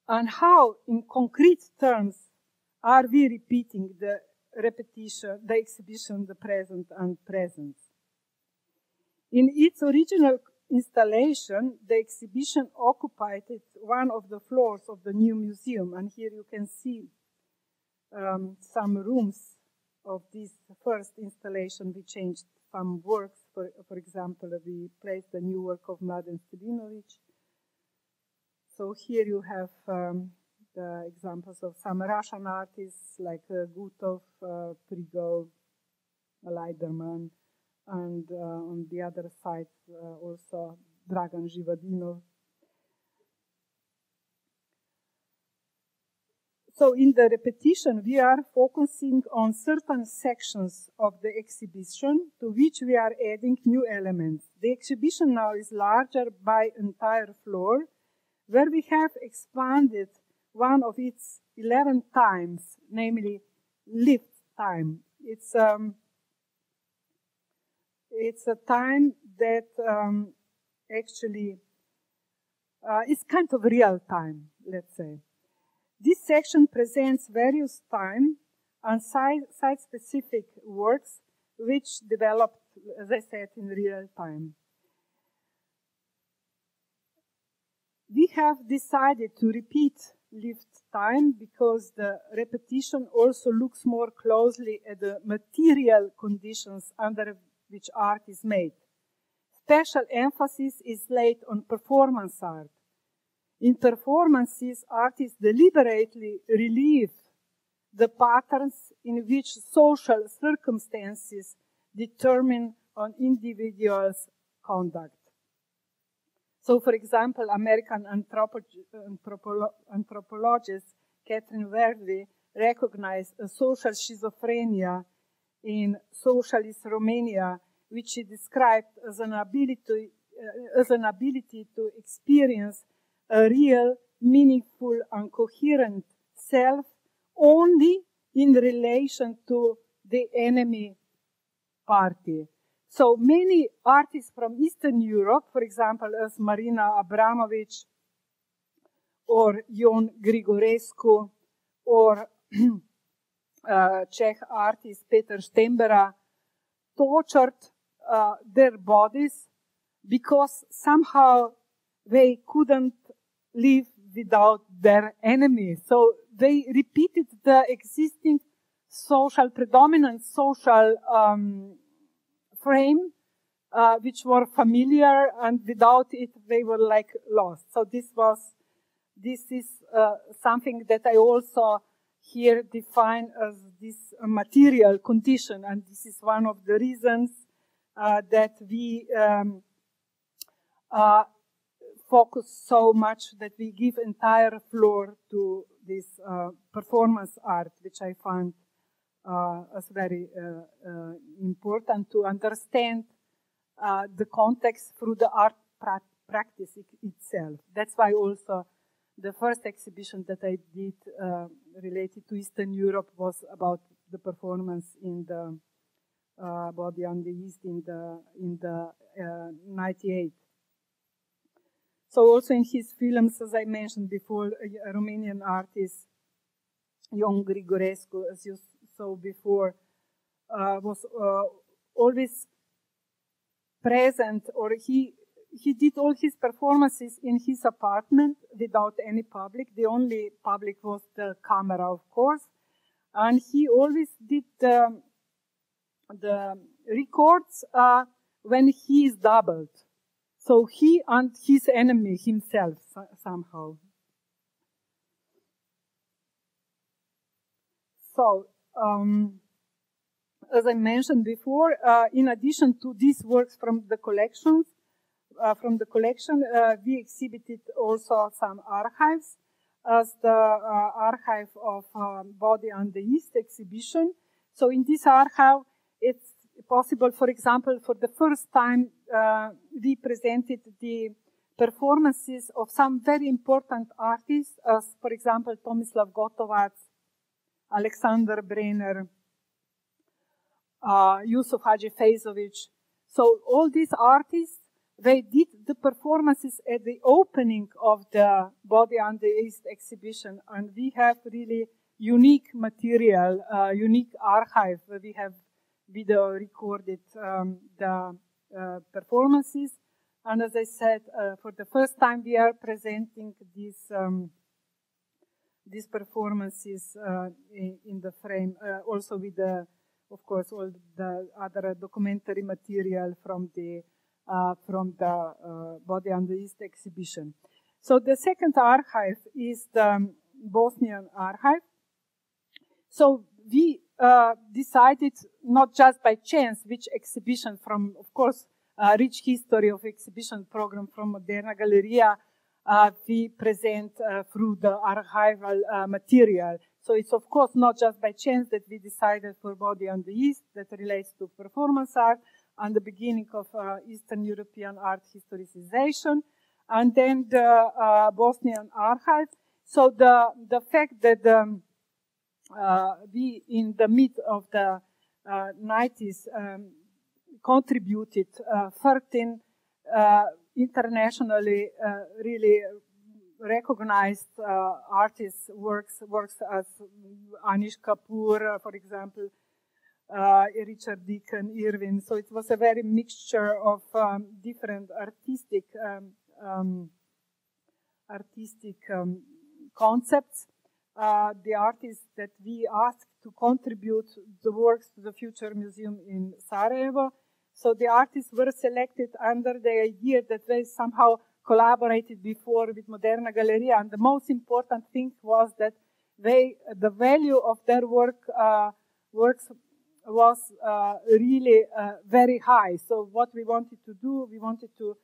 And how, in concrete terms, are we repeating the repetition, the exhibition, the present and presence? In its original installation, the exhibition occupied one of the floors of the new museum, and here you can see some rooms of this first installation. We changed some works. For example, we placed the new work of Mladen Stilinovic. So here you have the examples of some Russian artists like Gutov, Prigov, Leiderman, and on the other side also Dragan Živadinov. So in the repetition, we are focusing on certain sections of the exhibition to which we are adding new elements. The exhibition now is larger by entire floor, where we have expanded one of its 11 times, namely lift time. It's a time that actually is kind of real time, let's say. This section presents various time and site-specific works which developed, as I said, in real time. We have decided to repeat lift time because the repetition also looks more closely at the material conditions under which art is made. Special emphasis is laid on performance art. In performances, artists deliberately relieve the patterns in which social circumstances determine an individual's conduct. So, for example, American anthropologist Catherine Verdi recognized a social schizophrenia in socialist Romania, which she described as an ability to experience a real meaningful and coherent self only in relation to the enemy party. So many artists from Eastern Europe, for example, as Marina Abramovic or Ion Grigorescu or Czech artist Peter Stembera, tortured their bodies because somehow they couldn't live without their enemy. So they repeated the existing social predominant social frame, which were familiar, and without it they were like lost. So this is something that I also here define as this material condition, and this is one of the reasons that we focus so much, that we give entire floor to this performance art, which I find as very important to understand the context through the art practice itself. That's why also the first exhibition that I did related to Eastern Europe was about the performance in the Body on the East in the 98. So also in his films, as I mentioned before, a Romanian artist, Ion Grigorescu, as you saw before, was always present, or he did all his performances in his apartment without any public. The only public was the camera, of course. And he always did the records when he is doubled. So he and his enemy himself somehow. So, as I mentioned before, in addition to these works from the collection, we exhibited also some archives, as the archive of Body on the East exhibition. So in this archive, it's possible, for example, for the first time, we presented the performances of some very important artists, as, for example, Tomislav Gotovac, Alexander Brenner, Yusuf Hadžifejzović. So all these artists, they did the performances at the opening of the Body on the East exhibition, and we have really unique material, unique archive. We have video recorded the performances, and as I said, for the first time we are presenting these performances in the frame, also with the, of course, all the other documentary material from the Body on the East exhibition. So the second archive is the Bosnian archive. So we decided, not just by chance, which exhibition from, of course, rich history of exhibition program from Moderna Galleria we present through the archival material. So it's, of course, not just by chance that we decided for Body on the East, that relates to performance art, and the beginning of Eastern European art historicization, and then the Bosnian archive. So the fact that we, in the mid of the 90s, contributed 13 internationally really recognized artists' works as Anish Kapoor, for example, Richard Deacon, Irwin. So it was a very mixture of different artistic concepts. The artists that we asked to contribute the works to the Future Museum in Sarajevo. So the artists were selected under the idea that they somehow collaborated before with Moderna Galleria, and the most important thing was that the value of their works was really very high. So what we wanted to do, we wanted to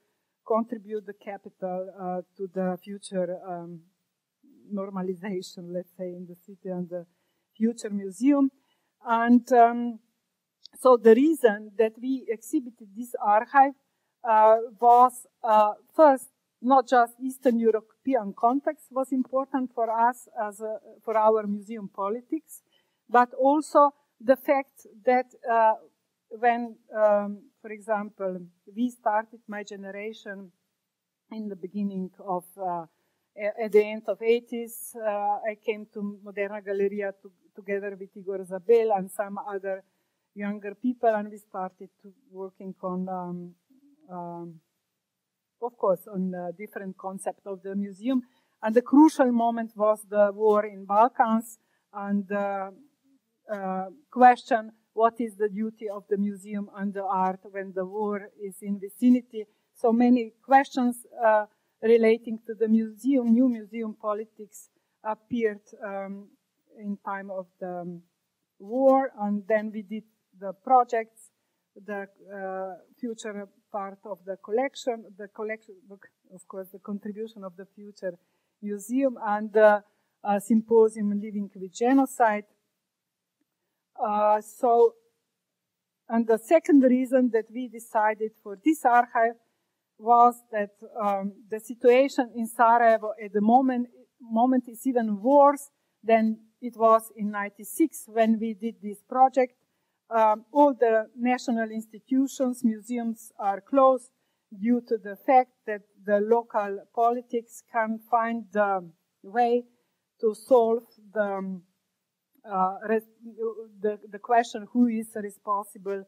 contribute the capital to the future normalization, let's say, in the city and the Future Museum. And so the reason that we exhibited this archive was first, not just Eastern European context was important for us as for our museum politics, but also the fact that when, for example, we started my generation in the beginning of, at the end of 80s, I came to Moderna Galleria together with Igor Zabel and some other younger people, and we started working on, of course, on a different concept of the museum. And the crucial moment was the war in Balkans and the question, what is the duty of the museum and the art when the war is in vicinity? So many questions relating to the museum, new museum politics appeared in time of the war, and then we did the projects, the future part of the collection, of course, the contribution of the future museum, and the symposium Living with Genocide. And the second reason that we decided for this archive was that the situation in Sarajevo at the moment is even worse than it was in '96 when we did this project. All the national institutions, museums are closed due to the fact that the local politics can't find the way to solve the question who is responsible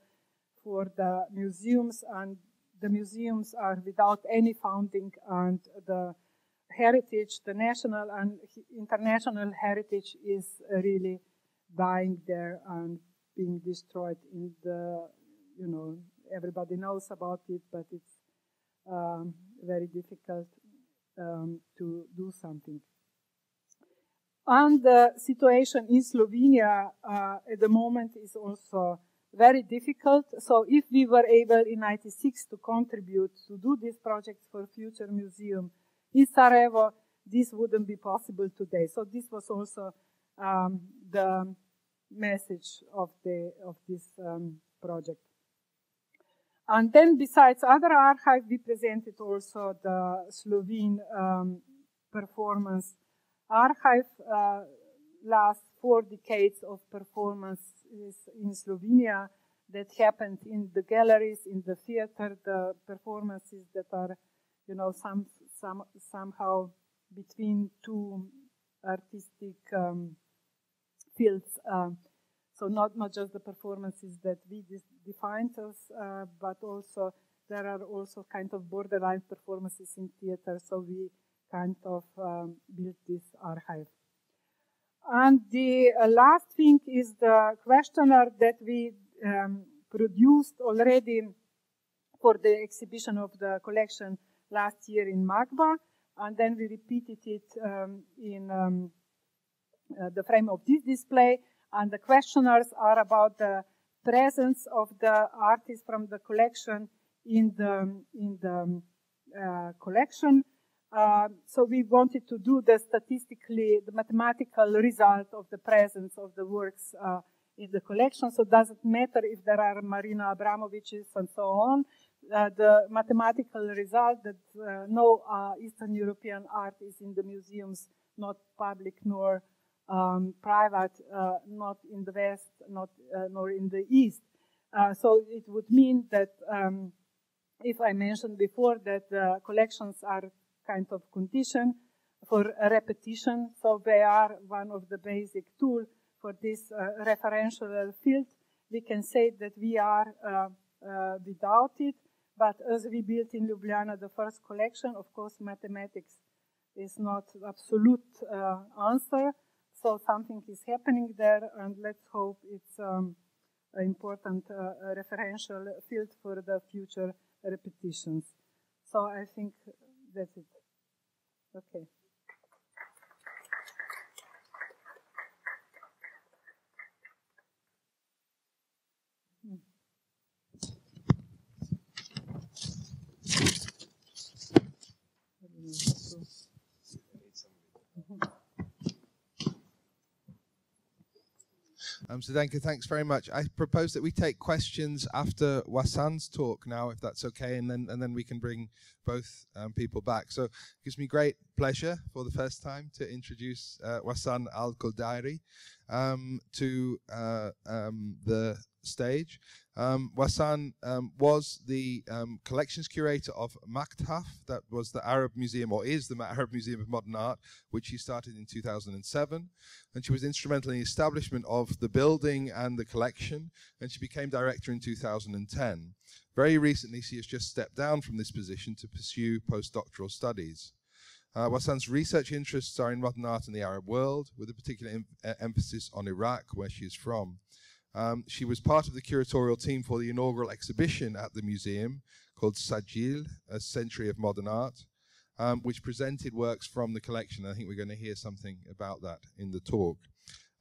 for the museums, and the museums are without any funding, and the heritage, the national and international heritage is really dying there and being destroyed in the, everybody knows about it, but it's very difficult to do something. And the situation in Slovenia at the moment is also very difficult. So if we were able in '96 to contribute to do these projects for future museum in Sarajevo, this wouldn't be possible today. So this was also the message of this project. And then besides other archives, we presented also the Slovene performance archive, last 4 decades of performances in Slovenia that happened in the galleries, in the theater, the performances that are, somehow between two artistic fields. So not just the performances that we defined as, but also there are also kind of borderline performances in theater. So we kind of built this archive. And the last thing is the questionnaire that we produced already for the exhibition of the collection last year in Magba, and then we repeated it in the frame of this display. And the questionnaires are about the presence of the artists from the collection in the collection. So we wanted to do the mathematical result of the presence of the works in the collection. So it doesn't matter if there are Marina Abramoviches and so on. The mathematical result that no Eastern European art is in the museums, not public nor private, not in the West, nor in the East. So it would mean that if I mentioned before that the collections are kind of condition for repetition, so they are one of the basic tools for this referential field. We can say that we are without it, but as we built in Ljubljana the first collection, of course, mathematics is not absolute answer. So something is happening there, and let's hope it's an important referential field for the future repetitions. So I think that's it. Okay. Zdenka, thanks very much. I propose that we take questions after Wassan's talk now, if that's okay, and then we can bring both people back. So it gives me great pleasure for the first time to introduce Wassan Al-Qudari to the stage. Wassan was the collections curator of Maktaf, that was the Arab Museum, or is the Arab Museum of Modern Art, which he started in 2007. And she was instrumental in the establishment of the building and the collection, and she became director in 2010. Very recently, she has just stepped down from this position to pursue postdoctoral studies. Wassan's research interests are in modern art in the Arab world, with a particular emphasis on Iraq, where she is from. She was part of the curatorial team for the inaugural exhibition at the museum called Sajil, A Century of Modern Art, which presented works from the collection. I think we're going to hear something about that in the talk.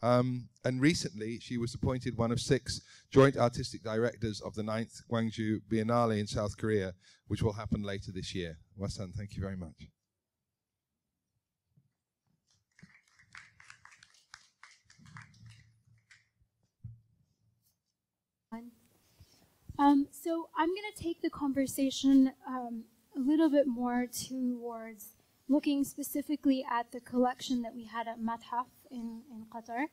And recently, she was appointed one of 6 joint artistic directors of the 9th Gwangju Biennale in South Korea, which will happen later this year. Wassan, thank you very much. So I'm going to take the conversation a little bit more towards looking specifically at the collection that we had at Mathaf in Qatar,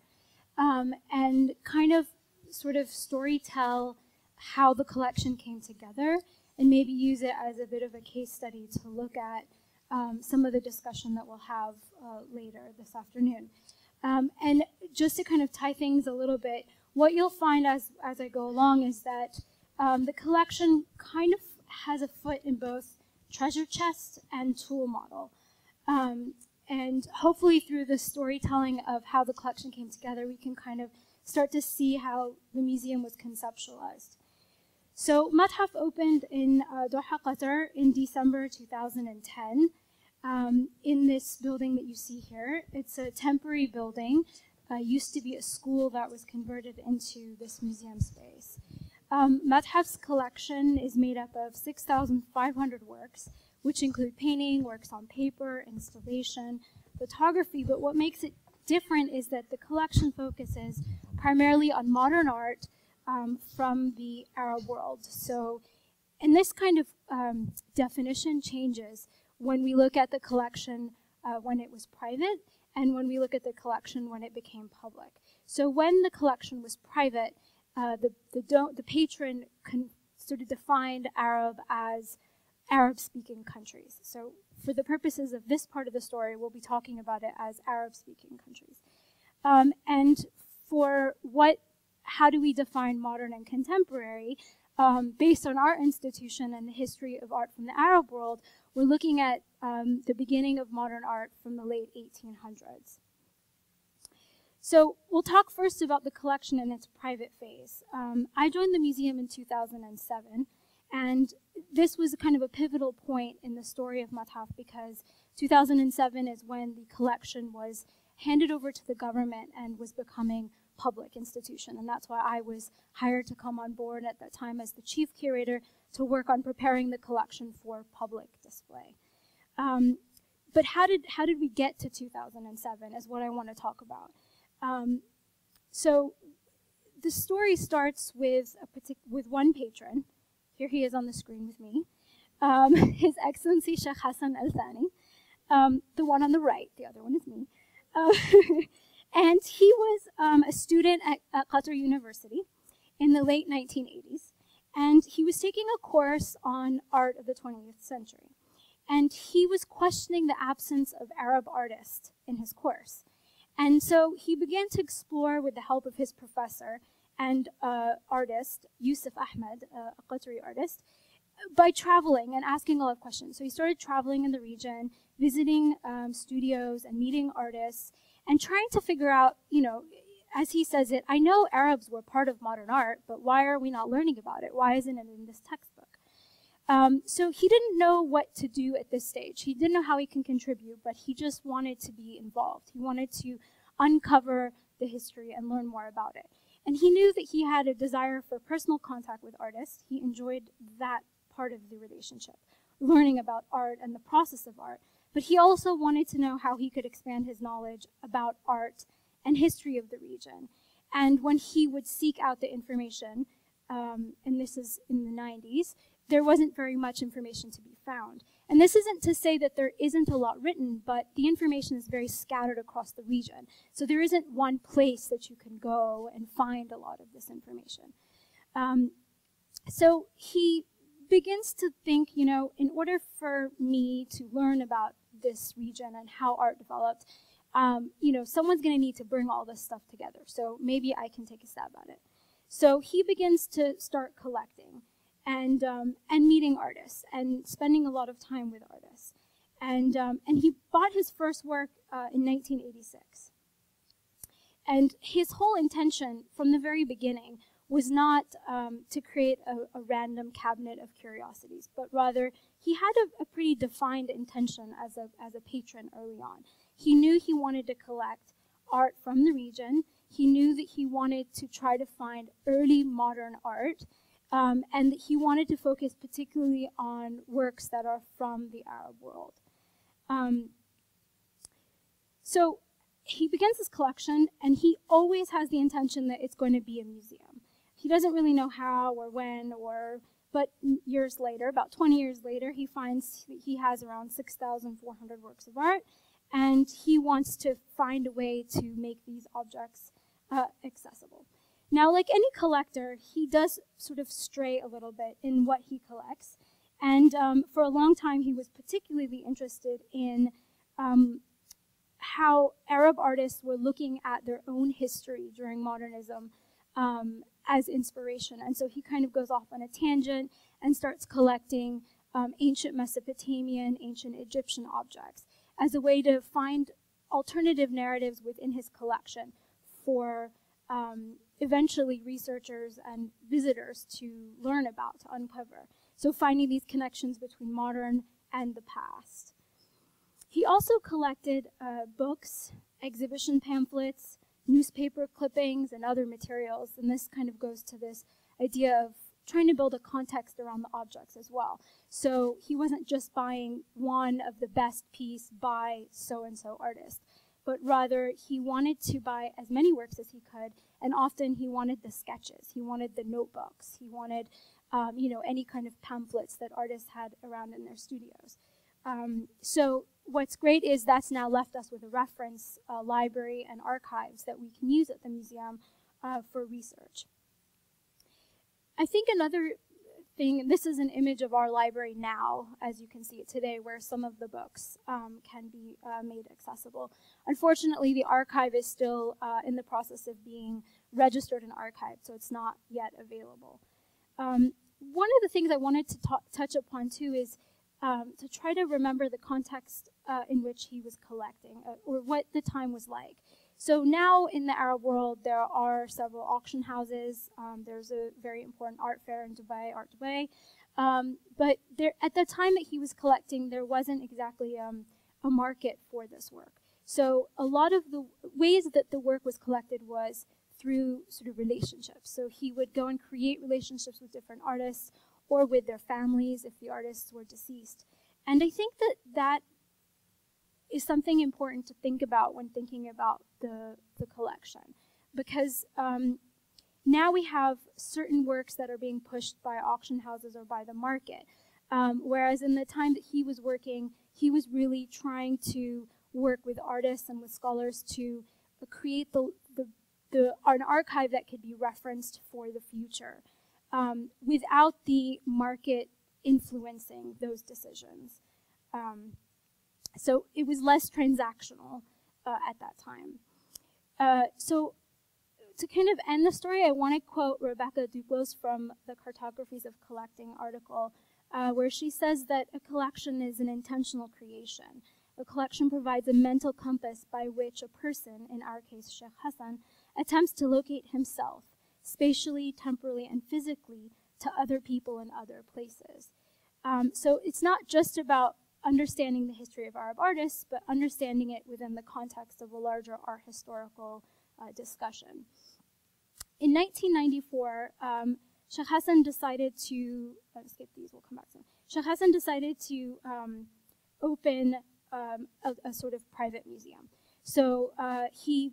and kind of sort of storytell how the collection came together, and maybe use it as a bit of a case study to look at some of the discussion that we'll have later this afternoon. And just to kind of tie things a little bit, what you'll find as I go along is that the collection kind of has a foot in both treasure chest and tool model. And hopefully through the storytelling of how the collection came together, we can kind of start to see how the museum was conceptualized. So Mathaf opened in Doha, Qatar in December 2010 in this building that you see here. It's a temporary building. Used to be a school that was converted into this museum space. Mathaf's collection is made up of 6,500 works, which include painting, works on paper, installation, photography. But what makes it different is that the collection focuses primarily on modern art from the Arab world. So, and this kind of definition changes when we look at the collection when it was private, and when we look at the collection when it became public. So when the collection was private, the patron sort of defined Arab as Arab-speaking countries. So for the purposes of this part of the story, we'll be talking about it as Arab-speaking countries. And for how do we define modern and contemporary? Based on our institution and the history of art from the Arab world, we're looking at the beginning of modern art from the late 1800s. So we'll talk first about the collection in its private phase. I joined the museum in 2007, and this was kind of a pivotal point in the story of Mathaf, because 2007 is when the collection was handed over to the government and was becoming public institution, and that's why I was hired to come on board at that time as the chief curator to work on preparing the collection for public display. But how did we get to 2007 is what I want to talk about. So the story starts with one patron. Here he is on the screen with me. His Excellency Sheikh Hassan Al Thani, the one on the right, the other one is me. And he was a student at Qatar University in the late 1980s, and he was taking a course on art of the 20th century. And he was questioning the absence of Arab artists in his course. And so he began to explore, with the help of his professor and artist, Yusuf Ahmed, a Qatari artist, by traveling and asking a lot of questions. So he started traveling in the region, visiting studios and meeting artists, and trying to figure out, you know, as he says it, I know Arabs were part of modern art, but why are we not learning about it? Why isn't it in this textbook? So he didn't know what to do at this stage. He didn't know how he can contribute, but he just wanted to be involved. He wanted to uncover the history and learn more about it. And he knew that he had a desire for personal contact with artists. He enjoyed that part of the relationship, learning about art and the process of art. But he also wanted to know how he could expand his knowledge about art and history of the region. And when he would seek out the information, and this is in the 90s, there wasn't very much information to be found. And this isn't to say that there isn't a lot written, but the information is very scattered across the region. So there isn't one place that you can go and find a lot of this information. So he begins to think, you know, in order for me to learn about this region and how art developed, you know, someone's going to need to bring all this stuff together. So maybe I can take a stab at it. So he begins to start collecting and meeting artists and spending a lot of time with artists. And he bought his first work in 1986. And his whole intention from the very beginning was not to create a random cabinet of curiosities, but rather he had a pretty defined intention as a patron early on. He knew he wanted to collect art from the region. He knew that he wanted to try to find early modern art, and that he wanted to focus particularly on works that are from the Arab world. So he begins his collection, and he always has the intention that it's going to be a museum. He doesn't really know how or when, but years later, about 20 years later, he finds that he has around 6,400 works of art, and he wants to find a way to make these objects accessible. Now, like any collector, he does sort of stray a little bit in what he collects, and for a long time he was particularly interested in how Arab artists were looking at their own history during modernism as inspiration. And so he kind of goes off on a tangent and starts collecting ancient Mesopotamian, ancient Egyptian objects as a way to find alternative narratives within his collection for eventually researchers and visitors to learn about, to uncover. So finding these connections between modern and the past. He also collected books, exhibition pamphlets, newspaper clippings, and other materials. And this kind of goes to this idea of trying to build a context around the objects as well. So he wasn't just buying one of the best piece by so-and-so artist, but rather he wanted to buy as many works as he could, and often he wanted the sketches, he wanted the notebooks, he wanted any kind of pamphlets that artists had around in their studios. So what's great is that's now left us with a reference library and archives that we can use at the museum for research. I think another thing, this is an image of our library now, as you can see it today, where some of the books can be made accessible. Unfortunately, the archive is still in the process of being registered and archived, so it's not yet available. One of the things I wanted to touch upon too is to try to remember the context in which he was collecting, or what the time was like. So now in the Arab world, there are several auction houses. There's a very important art fair in Dubai, Art Dubai. But there, at the time that he was collecting, there wasn't exactly a market for this work. So a lot of the ways that the work was collected was through sort of relationships. So he would go and create relationships with different artists or with their families if the artists were deceased. And I think that that is something important to think about when thinking about the collection. Because now we have certain works that are being pushed by auction houses or by the market. Whereas in the time that he was working, he was really trying to work with artists and with scholars to create an archive that could be referenced for the future, without the market influencing those decisions. So it was less transactional at that time. So to kind of end the story, I want to quote Rebecca Duclos from the Cartographies of Collecting article, where she says that a collection is an intentional creation. A collection provides a mental compass by which a person, in our case Sheikh Hassan, attempts to locate himself, spatially, temporally, and physically, to other people and other places. So it's not just about understanding the history of Arab artists, but understanding it within the context of a larger art historical discussion. In 1994, Sheikh Hassan decided to, skip these, we'll come back to them. Sheikh Hassan decided to open a sort of private museum. So he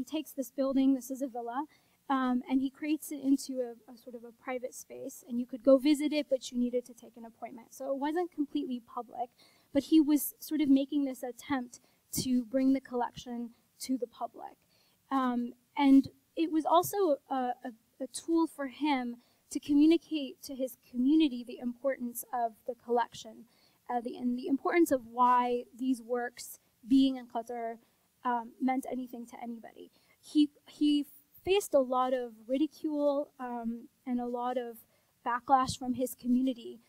takes this building, this is a villa, and he creates it into a sort of a private space, and you could go visit it, but you needed to take an appointment. So it wasn't completely public, but he was sort of making this attempt to bring the collection to the public. And it was also a tool for him to communicate to his community the importance of the collection, and the importance of why these works being in Qatar meant anything to anybody. He faced a lot of ridicule and a lot of backlash from his community.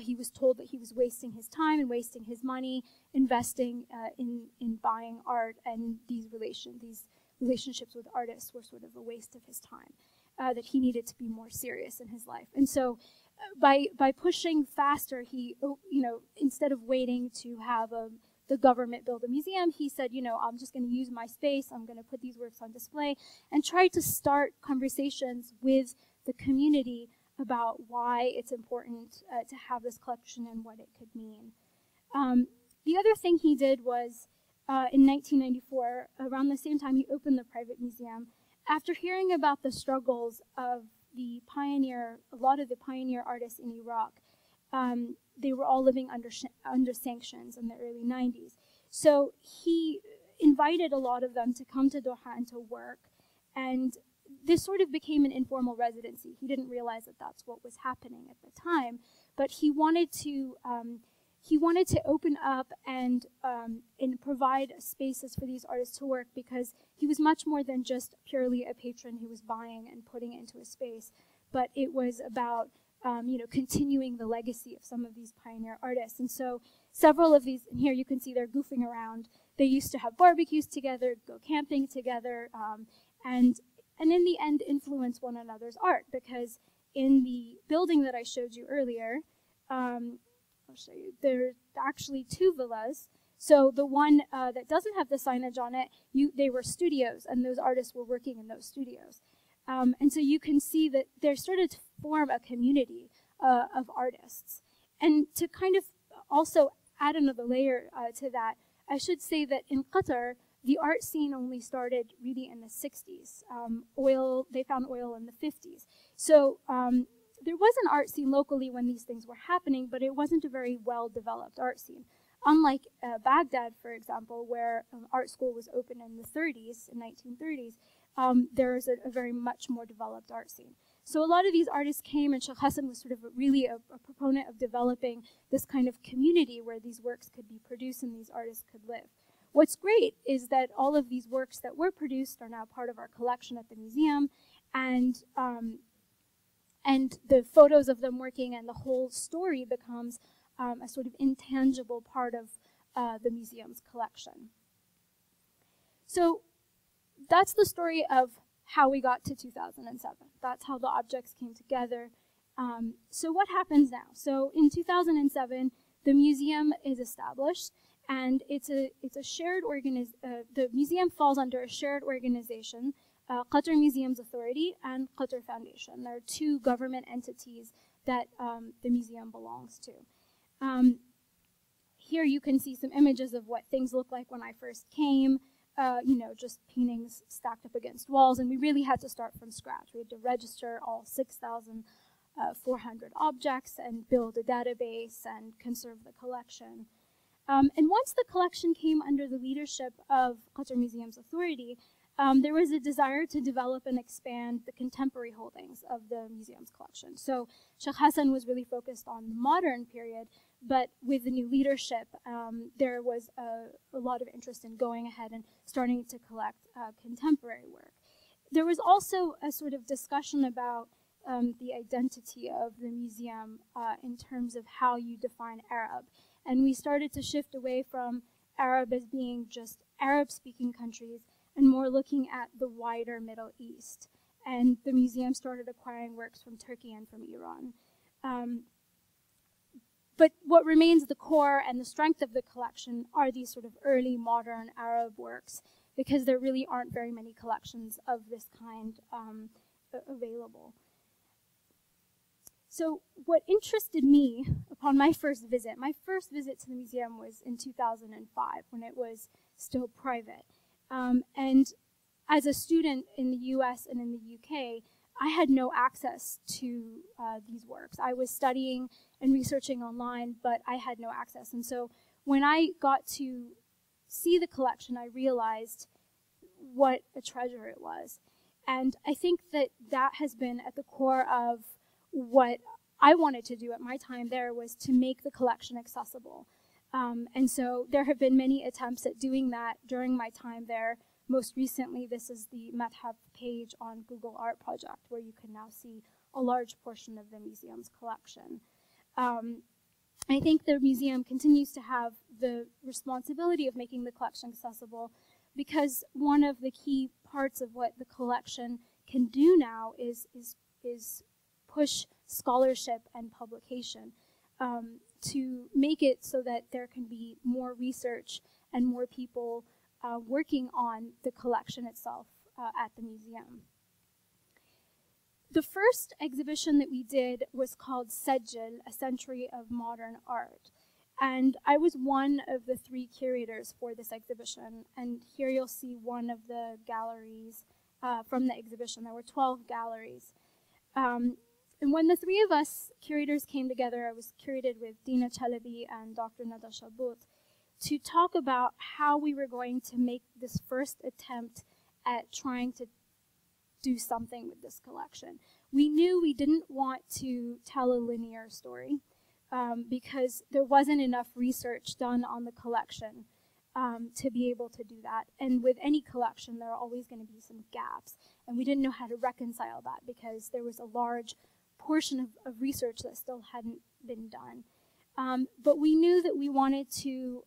He was told that he was wasting his time and wasting his money investing in buying art, and these relationships with artists were sort of a waste of his time, that he needed to be more serious in his life. And so by pushing faster, he, instead of waiting to have the government build a museum, he said, I'm just going to use my space, I'm going to put these works on display, and try to start conversations with the community about why it's important to have this collection and what it could mean. The other thing he did was, in 1994, around the same time he opened the private museum, after hearing about the struggles of a lot of the pioneer artists in Iraq, they were all living under sanctions in the early 90s. So he invited a lot of them to come to Doha and to work, and this sort of became an informal residency. He didn't realize that that's what was happening at the time, but he wanted to open up and provide spaces for these artists to work, because he was much more than just purely a patron who was buying and putting it into a space, but it was about continuing the legacy of some of these pioneer artists. And so several of these, and here you can see they're goofing around. They used to have barbecues together, go camping together, and in the end influence one another's art, because in the building that I showed you earlier, I'll show you, there are actually two villas. So the one that doesn't have the signage on it, they were studios, and those artists were working in those studios. And so you can see that they're started to form a community of artists. And to kind of also add another layer to that, I should say that in Qatar, the art scene only started really in the 60s. They found oil in the 50s. So there was an art scene locally when these things were happening, but it wasn't a very well-developed art scene. Unlike Baghdad, for example, where art school was open in the 1930s, there is a very much more developed art scene. So a lot of these artists came, and Sheikh Hassan was sort of really a proponent of developing this kind of community where these works could be produced and these artists could live. What's great is that all of these works that were produced are now part of our collection at the museum, and the photos of them working and the whole story becomes a sort of intangible part of the museum's collection. So that's the story of how we got to 2007. That's how the objects came together. So what happens now? So in 2007, the museum is established, and it's a shared the museum falls under a shared organization, Qatar Museums Authority and Qatar Foundation. There are two government entities that the museum belongs to. Here you can see some images of what things looked like when I first came. Just paintings stacked up against walls, and we really had to start from scratch. We had to register all 6,400 objects and build a database and conserve the collection. And once the collection came under the leadership of Qatar Museums Authority, there was a desire to develop and expand the contemporary holdings of the museum's collection. So Sheikh Hassan was really focused on the modern period, but with the new leadership, there was a lot of interest in going ahead and starting to collect contemporary work. There was also a sort of discussion about the identity of the museum in terms of how you define Arab. And we started to shift away from Arab as being just Arab-speaking countries and more looking at the wider Middle East. And the museum started acquiring works from Turkey and from Iran. But what remains the core and the strength of the collection are these sort of early modern Arab works, because there really aren't very many collections of this kind available. So what interested me upon my first visit to the museum was in 2005, when it was still private. And as a student in the US and in the UK, I had no access to these works. I was studying and researching online, but I had no access. And so when I got to see the collection, I realized what a treasure it was. And I think that that has been at the core of what I wanted to do at my time there, was to make the collection accessible. And so there have been many attempts at doing that during my time there. Most recently, this is the Mathaf page on Google Art Project, where you can now see a large portion of the museum's collection. I think the museum continues to have the responsibility of making the collection accessible, because one of the key parts of what the collection can do now is push scholarship and publication, to make it so that there can be more research and more people working on the collection itself at the museum. The first exhibition that we did was called Sajjal, A Century of Modern Art. And I was one of the 3 curators for this exhibition. And here you'll see one of the galleries from the exhibition. There were 12 galleries. And when the 3 of us curators came together, I was curated with Dina Chalabi and Dr. Nada Shabut, to talk about how we were going to make this first attempt at trying to do something with this collection. We knew we didn't want to tell a linear story, because there wasn't enough research done on the collection to be able to do that. And with any collection, there are always going to be some gaps. And we didn't know how to reconcile that, because there was a large portion of research that still hadn't been done. But we knew that we wanted to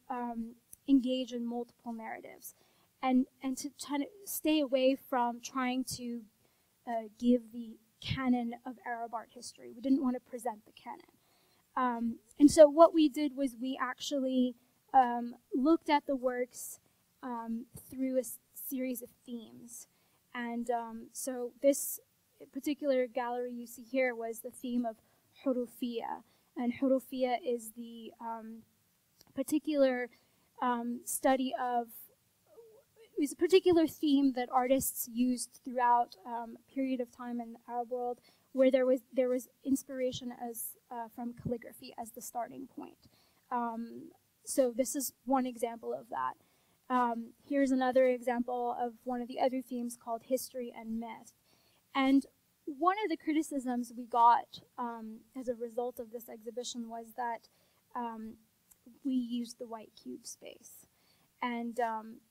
engage in multiple narratives, and to try to stay away from trying to give the canon of Arab art history. We didn't want to present the canon. And so what we did was we actually looked at the works through a series of themes. And so this particular gallery you see here was the theme of Hurufiyya. And Hurufiyya is the particular study of, it was a particular theme that artists used throughout a period of time in the Arab world, where there was inspiration as from calligraphy as the starting point. So this is one example of that. Here's another example of one of the other themes called history and myth. And one of the criticisms we got as a result of this exhibition was that we used the white cube space. And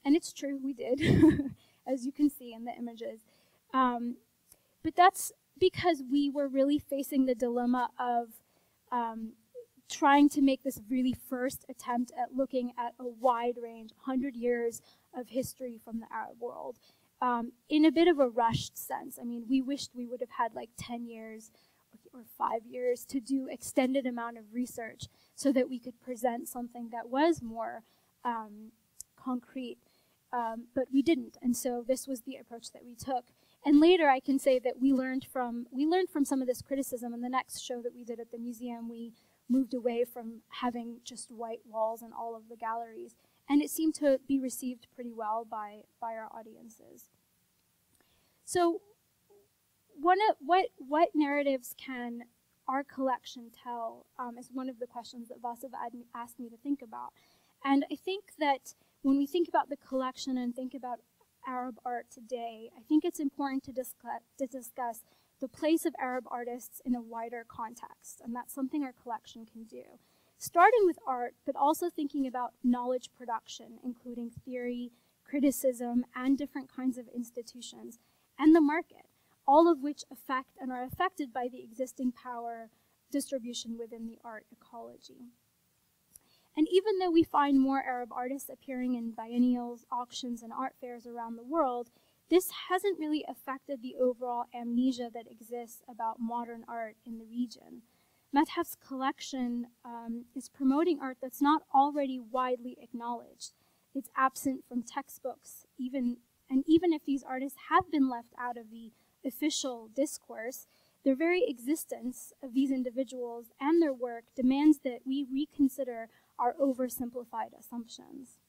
it's true, we did, as you can see in the images. But that's because we were really facing the dilemma of trying to make this really first attempt at looking at a wide range, 100 years of history from the Arab world, in a bit of a rushed sense. I mean, we wished we would have had like 10 years or 5 years to do extended amount of research so that we could present something that was more concrete, but we didn't. And so this was the approach that we took. And later I can say that we learned from some of this criticism. In the next show that we did at the museum, we moved away from having just white walls in all of the galleries. And it seemed to be received pretty well by our audiences. So what narratives can our collection tell is one of the questions that Vasif asked me to think about. And I think that when we think about the collection and think about Arab art today, I think it's important to discuss the place of Arab artists in a wider context, and that's something our collection can do. Starting with art, but also thinking about knowledge production, including theory, criticism, and different kinds of institutions, and the market, all of which affect and are affected by the existing power distribution within the art ecology. And even though we find more Arab artists appearing in biennials, auctions, and art fairs around the world, this hasn't really affected the overall amnesia that exists about modern art in the region. Mathaf's collection is promoting art that's not already widely acknowledged. It's absent from textbooks, even if these artists have been left out of the official discourse, their very existence of these individuals and their work demands that we reconsider our oversimplified assumptions.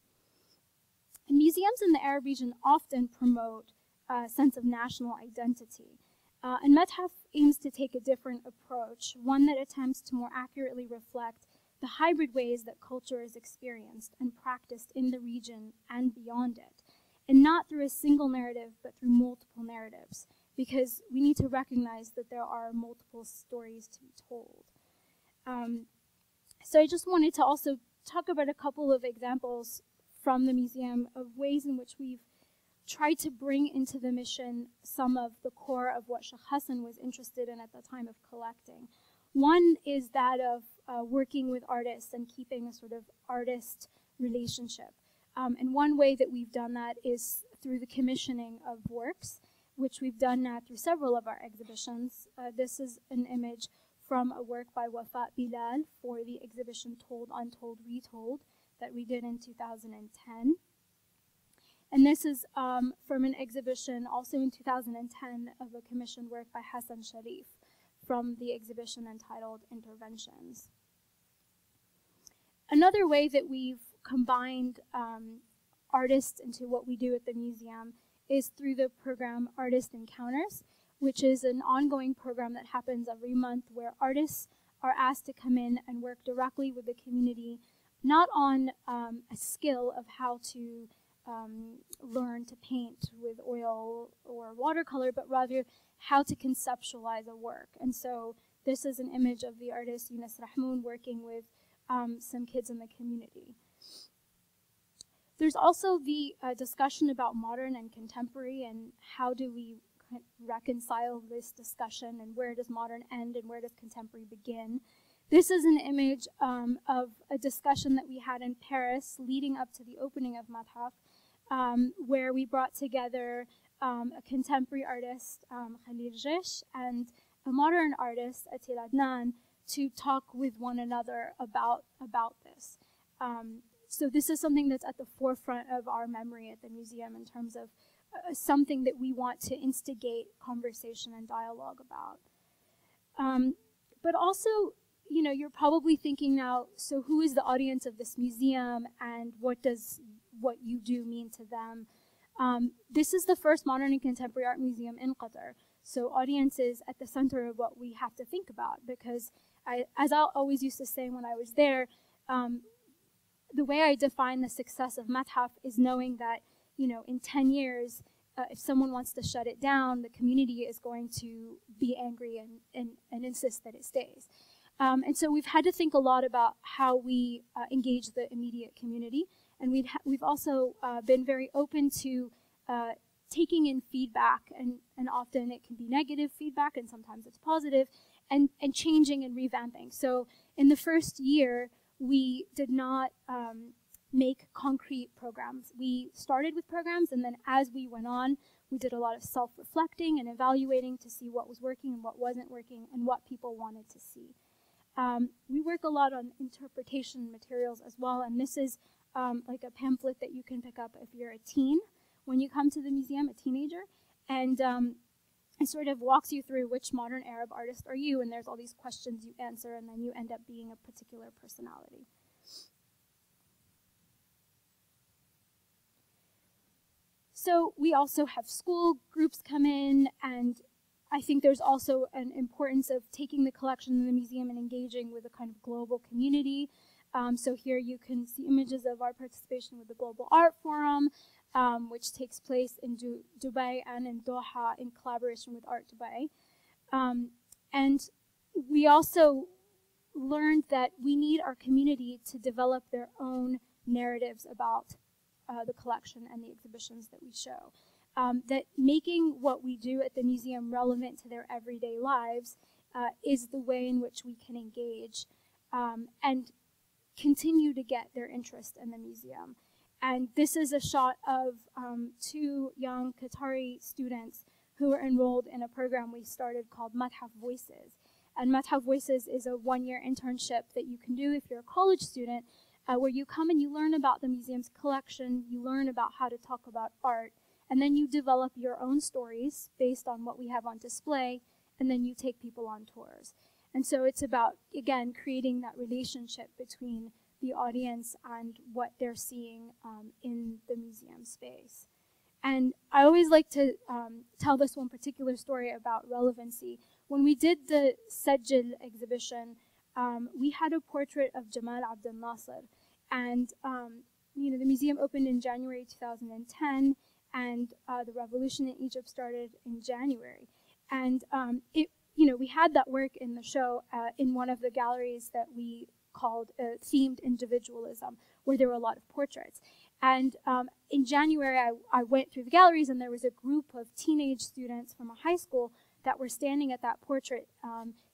And museums in the Arab region often promote sense of national identity. And Madhaf aims to take a different approach, one that attempts to more accurately reflect the hybrid ways that culture is experienced and practiced in the region and beyond it, and not through a single narrative, but through multiple narratives, because we need to recognize that there are multiple stories to be told. So I just wanted to also talk about a couple of examples from the museum of ways in which we've tried to bring into the mission some of the core of what Sheikh Hassan was interested in at the time of collecting. One is that of working with artists and keeping a sort of artist relationship. And one way that we've done that is through the commissioning of works, which we've done now through several of our exhibitions. This is an image from a work by Wafa Bilal for the exhibition Told, Untold, Retold that we did in 2010. And this is from an exhibition also in 2010 of a commissioned work by Hassan Sharif from the exhibition entitled Interventions. Another way that we've combined artists into what we do at the museum is through the program Artist Encounters, which is an ongoing program that happens every month where artists are asked to come in and work directly with the community, not on a skill of how to learn to paint with oil or watercolor, but rather how to conceptualize a work. And so this is an image of the artist Yunus Rahmoun working with some kids in the community. There's also the discussion about modern and contemporary and how do we reconcile this discussion and where does modern end and where does contemporary begin. This is an image of a discussion that we had in Paris leading up to the opening of Madhaf, where we brought together a contemporary artist, Khalil Jish, and a modern artist, Atil Adnan, to talk with one another about this. So this is something that's at the forefront of our memory at the museum in terms of something that we want to instigate conversation and dialogue about. But also, you know, you're probably thinking now, so who is the audience of this museum and what does what you do mean to them? This is the first modern and contemporary art museum in Qatar. So audience is at the center of what we have to think about, because as I always used to say when I was there, the way I define the success of Madhaf is knowing that, you know, in 10 years, if someone wants to shut it down, the community is going to be angry and insist that it stays. And so we've had to think a lot about how we engage the immediate community. And we've also been very open to taking in feedback, and often it can be negative feedback, and sometimes it's positive, and changing and revamping. So in the first year, we did not make concrete programs. We started with programs, and then as we went on, we did a lot of self-reflecting and evaluating to see what was working and what wasn't working and what people wanted to see. We work a lot on interpretation materials as well, and this is like a pamphlet that you can pick up if you're a teen when you come to the museum, a teenager, and it sort of walks you through which modern Arab artist are you, and there's all these questions you answer, and then you end up being a particular personality. So we also have school groups come in, and I think there's also an importance of taking the collection in the museum and engaging with a kind of global community. So here you can see images of our participation with the Global Art Forum, which takes place in Dubai and in Doha in collaboration with Art Dubai. And we also learned that we need our community to develop their own narratives about the collection and the exhibitions that we show. That making what we do at the museum relevant to their everyday lives is the way in which we can engage and continue to get their interest in the museum. And this is a shot of 2 young Qatari students who are enrolled in a program we started called Madhaf Voices. And Madhaf Voices is a 1-year internship that you can do if you're a college student, where you come and you learn about the museum's collection, you learn about how to talk about art, and then you develop your own stories based on what we have on display, and then you take people on tours. And so it's about, again, creating that relationship between the audience and what they're seeing in the museum space. And I always like to tell this one particular story about relevancy. When we did the Sajil exhibition, we had a portrait of Jamal Abdel Nasser. And the museum opened in January 2010, and the revolution in Egypt started in January. And we had that work in the show in one of the galleries that we called themed individualism, where there were a lot of portraits. And in January, I went through the galleries, and there was a group of teenage students from a high school that were standing at that portrait,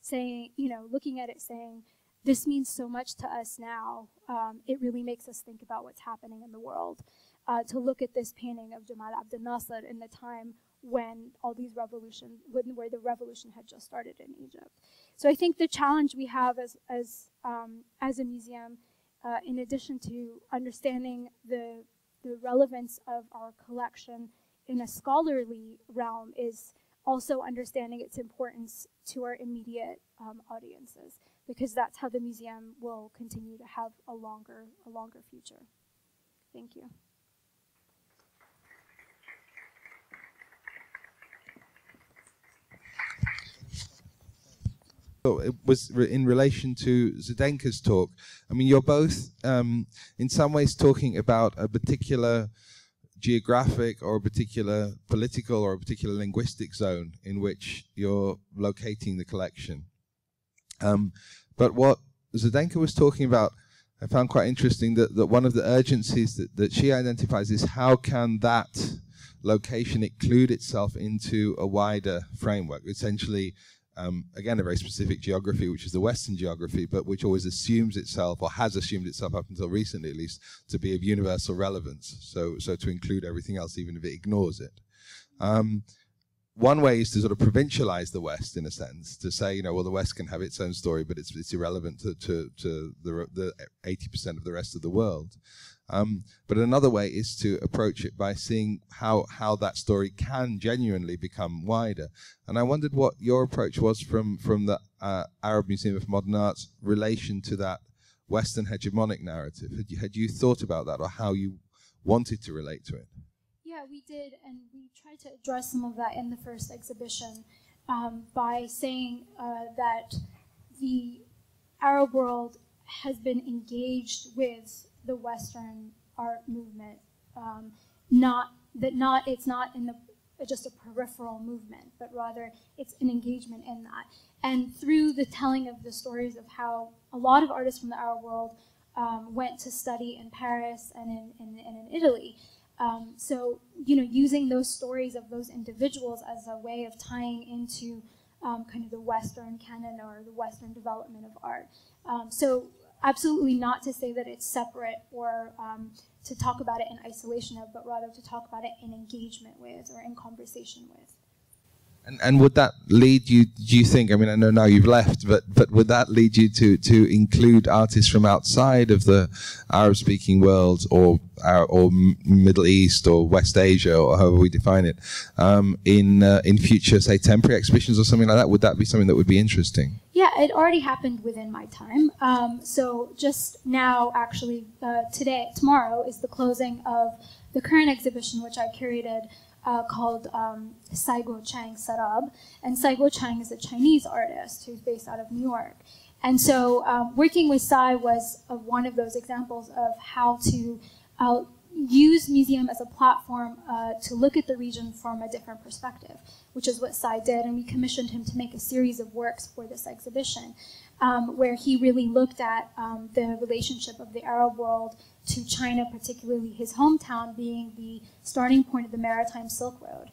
saying, looking at it, saying, "This means so much to us now. It really makes us think about what's happening in the world." To look at this painting of Jamal Abdel Nasser in the time when all these where the revolution had just started in Egypt. So I think the challenge we have as a museum, in addition to understanding the relevance of our collection in a scholarly realm, is also understanding its importance to our immediate audiences, because that's how the museum will continue to have a longer future. Thank you. So it was in relation to Zdenka's talk. I mean, you're both in some ways talking about a particular geographic or a particular political or a particular linguistic zone in which you're locating the collection. But what Zdenka was talking about, I found quite interesting, that one of the urgencies that she identifies is how can that location include itself into a wider framework, essentially. Again, a very specific geography, which is the Western geography, but which always assumes itself, or has assumed itself up until recently at least, to be of universal relevance. So to include everything else, even if it ignores it. One way is to sort of provincialize the West, in a sense, to say, well, the West can have its own story, but it's irrelevant to the 80% of the rest of the world. But another way is to approach it by seeing how that story can genuinely become wider. And I wondered what your approach was from the Arab Museum of Modern Art's relation to that Western hegemonic narrative. Had you thought about that, or how you wanted to relate to it? Yeah, we did, and we tried to address some of that in the first exhibition by saying that the Arab world has been engaged with the Western art movement, it's not in just a peripheral movement, but rather it's an engagement in that. And through the telling of the stories of how a lot of artists from the Arab world went to study in Paris and in Italy. So, using those stories of those individuals as a way of tying into kind of the Western canon or the Western development of art. So absolutely not to say that it's separate or to talk about it in isolation of, but rather to talk about it in engagement with or in conversation with. And would that lead you, do you think, I mean, I know now you've left, but would that lead you to include artists from outside of the Arab-speaking world or Middle East or West Asia, or however we define it, in future, say, temporary exhibitions or something like that? Would that be something that would be interesting? Yeah, it already happened within my time. So just now, actually, tomorrow is the closing of the current exhibition, which I curated, called Saigo Chang Sarab. And Saigo Chang is a Chinese artist who's based out of New York. And so working with Sai was one of those examples of how to use museum as a platform to look at the region from a different perspective, which is what Sai did. And we commissioned him to make a series of works for this exhibition, where he really looked at the relationship of the Arab world to China, particularly his hometown being the starting point of the Maritime Silk Road.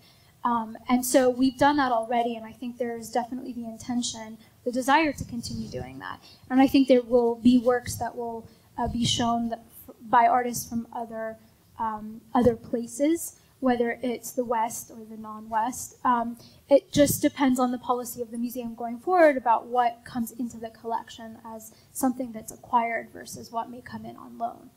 And so we've done that already, and I think there's definitely the intention, the desire to continue doing that. And I think there will be works that will be shown by artists from other places, whether it's the West or the non-West. It just depends on the policy of the museum going forward about what comes into the collection as something that's acquired versus what may come in on loan.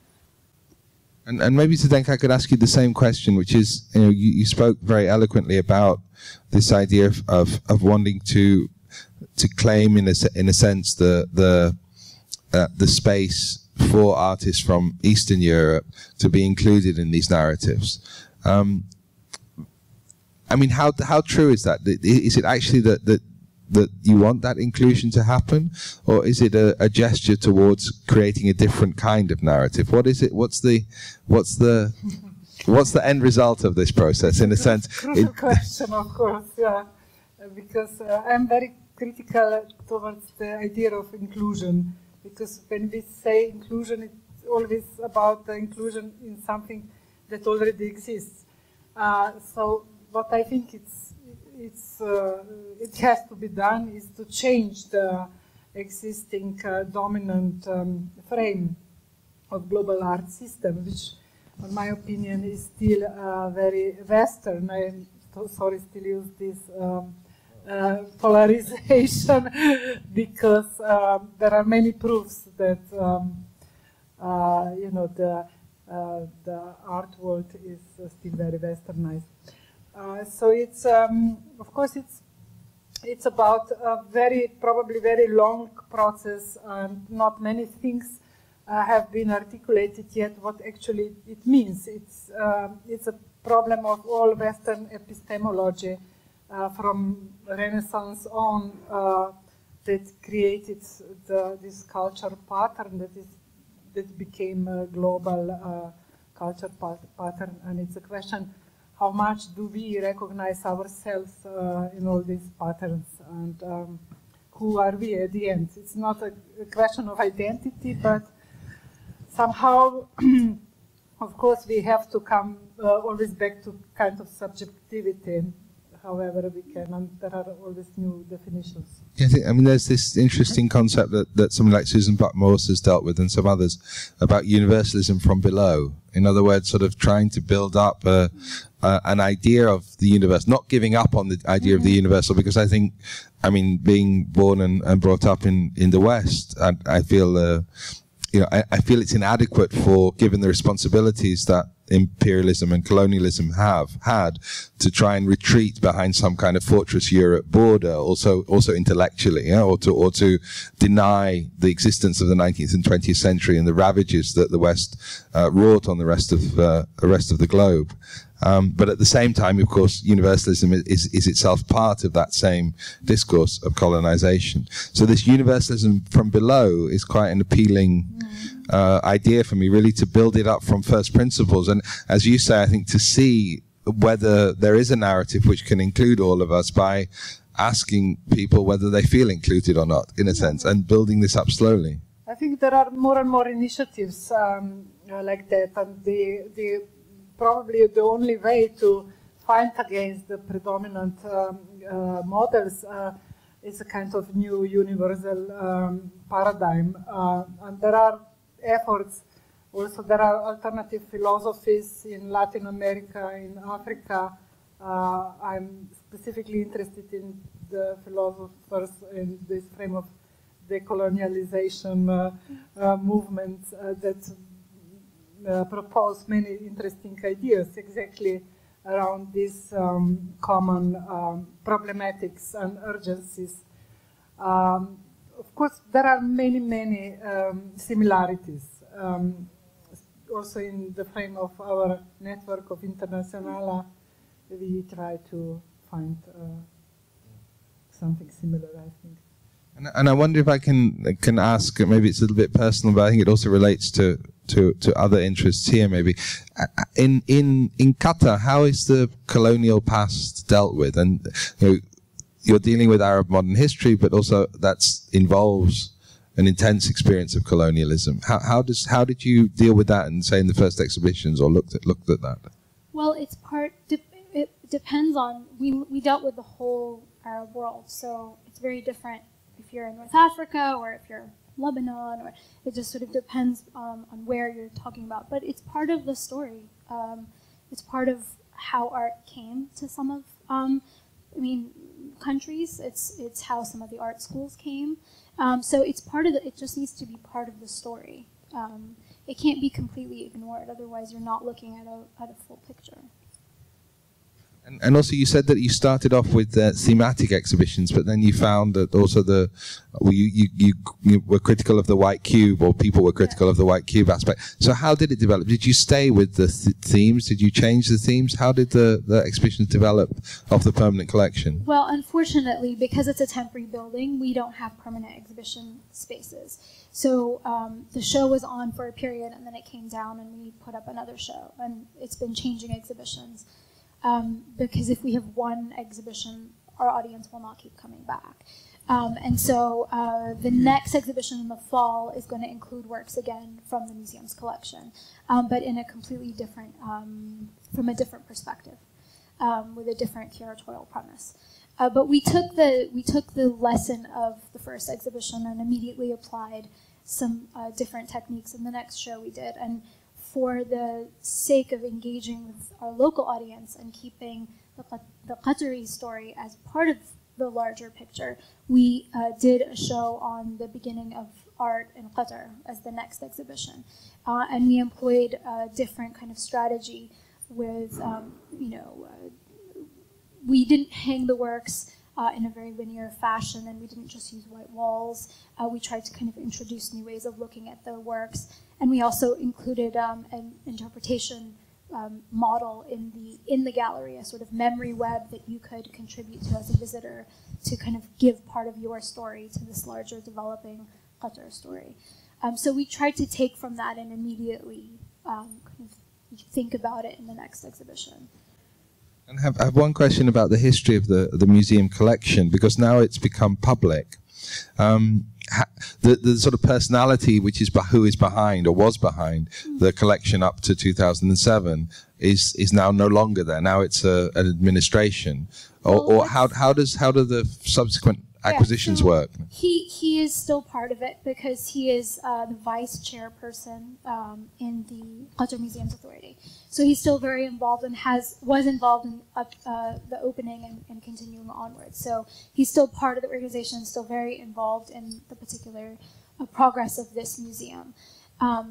And maybe, Zdenka, I could ask you the same question, which is, you spoke very eloquently about this idea of wanting to claim, in a sense, the space for artists from Eastern Europe to be included in these narratives. I mean, how true is that? Is it actually that you want that inclusion to happen, or is it a gesture towards creating a different kind of narrative? What is it? What's the end result of this process, in a sense? Crucial question, of course, yeah, because I'm very critical towards the idea of inclusion, because when we say inclusion, it's always about the inclusion in something that already exists. So what I think it has to be done is to change the existing dominant frame of global art system, which, in my opinion, is still very Western. I'm so sorry still use this polarization because there are many proofs that the art world is still very Westernized. So it's of course it's about a probably very long process, and not many things have been articulated yet what actually it means. It's a problem of all Western epistemology from Renaissance on that created this culture pattern that became a global culture pattern, and it's a question: how much do we recognize ourselves in all these patterns, and who are we at the end? It's not a question of identity, but somehow, of course, we have to come always back to kind of subjectivity, however we can, and there are always new definitions. Yeah, I mean, there's this interesting concept that someone like Susan Buck-Morse has dealt with, and some others, about universalism from below. In other words, sort of trying to build up an idea of the universe, not giving up on the idea of the universal, because I think, I mean, being born and brought up in the West, I feel, I feel it's inadequate for, given the responsibilities that imperialism and colonialism have had, to try and retreat behind some kind of fortress Europe border, also intellectually, yeah? or to deny the existence of the 19th and 20th century and the ravages that the West wrought on the rest of the globe. But at the same time, of course, universalism is itself part of that same discourse of colonization. So this universalism from below is quite an appealing idea for me, really, to build it up from first principles. And as you say, I think to see whether there is a narrative which can include all of us by asking people whether they feel included or not, in a sense, and building this up slowly. I think there are more and more initiatives like that, and probably the only way to fight against the predominant models is a kind of new universal paradigm. And there are efforts, also there are alternative philosophies in Latin America, in Africa. I'm specifically interested in the philosophers in this frame of decolonialization movements that propose many interesting ideas exactly around these common problematics and urgencies. Of course, there are many similarities. Also in the frame of our network of Internationala, we try to find something similar, I think. And I wonder if I can ask, maybe it's a little bit personal, but I think it also relates to other interests here, maybe. In Qatar, how is the colonial past dealt with? And you're dealing with Arab modern history, but also that involves an intense experience of colonialism. How did you deal with that, and say in the first exhibitions, or looked at that? Well, it depends on, we dealt with the whole Arab world, so it's very different if you're in North Africa or if you're Lebanon, or it just sort of depends on where you're talking about. But it's part of the story. It's part of how art came to some of, countries. It's how some of the art schools came. So it's part of it just needs to be part of the story. It can't be completely ignored, otherwise you're not looking at a full picture. And also, you said that you started off with thematic exhibitions, but then you found that also you were critical of the white cube, or people were critical of the white cube aspect. So how did it develop? Did you stay with the themes? Did you change the themes? How did the exhibitions develop of the permanent collection? Well, unfortunately, because it's a temporary building, we don't have permanent exhibition spaces. So the show was on for a period, and then it came down, and we put up another show, and it's been changing exhibitions. Because if we have one exhibition, our audience will not keep coming back. And so the next exhibition in the fall is going to include works again from the museum's collection, but in a completely different, from a different perspective, with a different curatorial premise. But we took the lesson of the first exhibition and immediately applied some different techniques in the next show we did. And for the sake of engaging with our local audience and keeping the Qatari story as part of the larger picture, we did a show on the beginning of art in Qatar as the next exhibition. And we employed a different kind of strategy with, we didn't hang the works in a very linear fashion, and we didn't just use white walls. We tried to kind of introduce new ways of looking at the works. And we also included an interpretation model in the gallery, a sort of memory web that you could contribute to as a visitor to kind of give part of your story to this larger developing Qatar story. So we tried to take from that and immediately kind of think about it in the next exhibition. And I have one question about the history of the museum collection, because now it's become public. The sort of personality which is who is behind or was behind the collection up to 2007 is now no longer there. Now it's an administration. Or how do the subsequent acquisitions work? He is still part of it because he is the vice chairperson in the Qatar Museums Authority. So he's still very involved and was involved in the opening and continuing onwards. So he's still part of the organization, still very involved in the particular progress of this museum.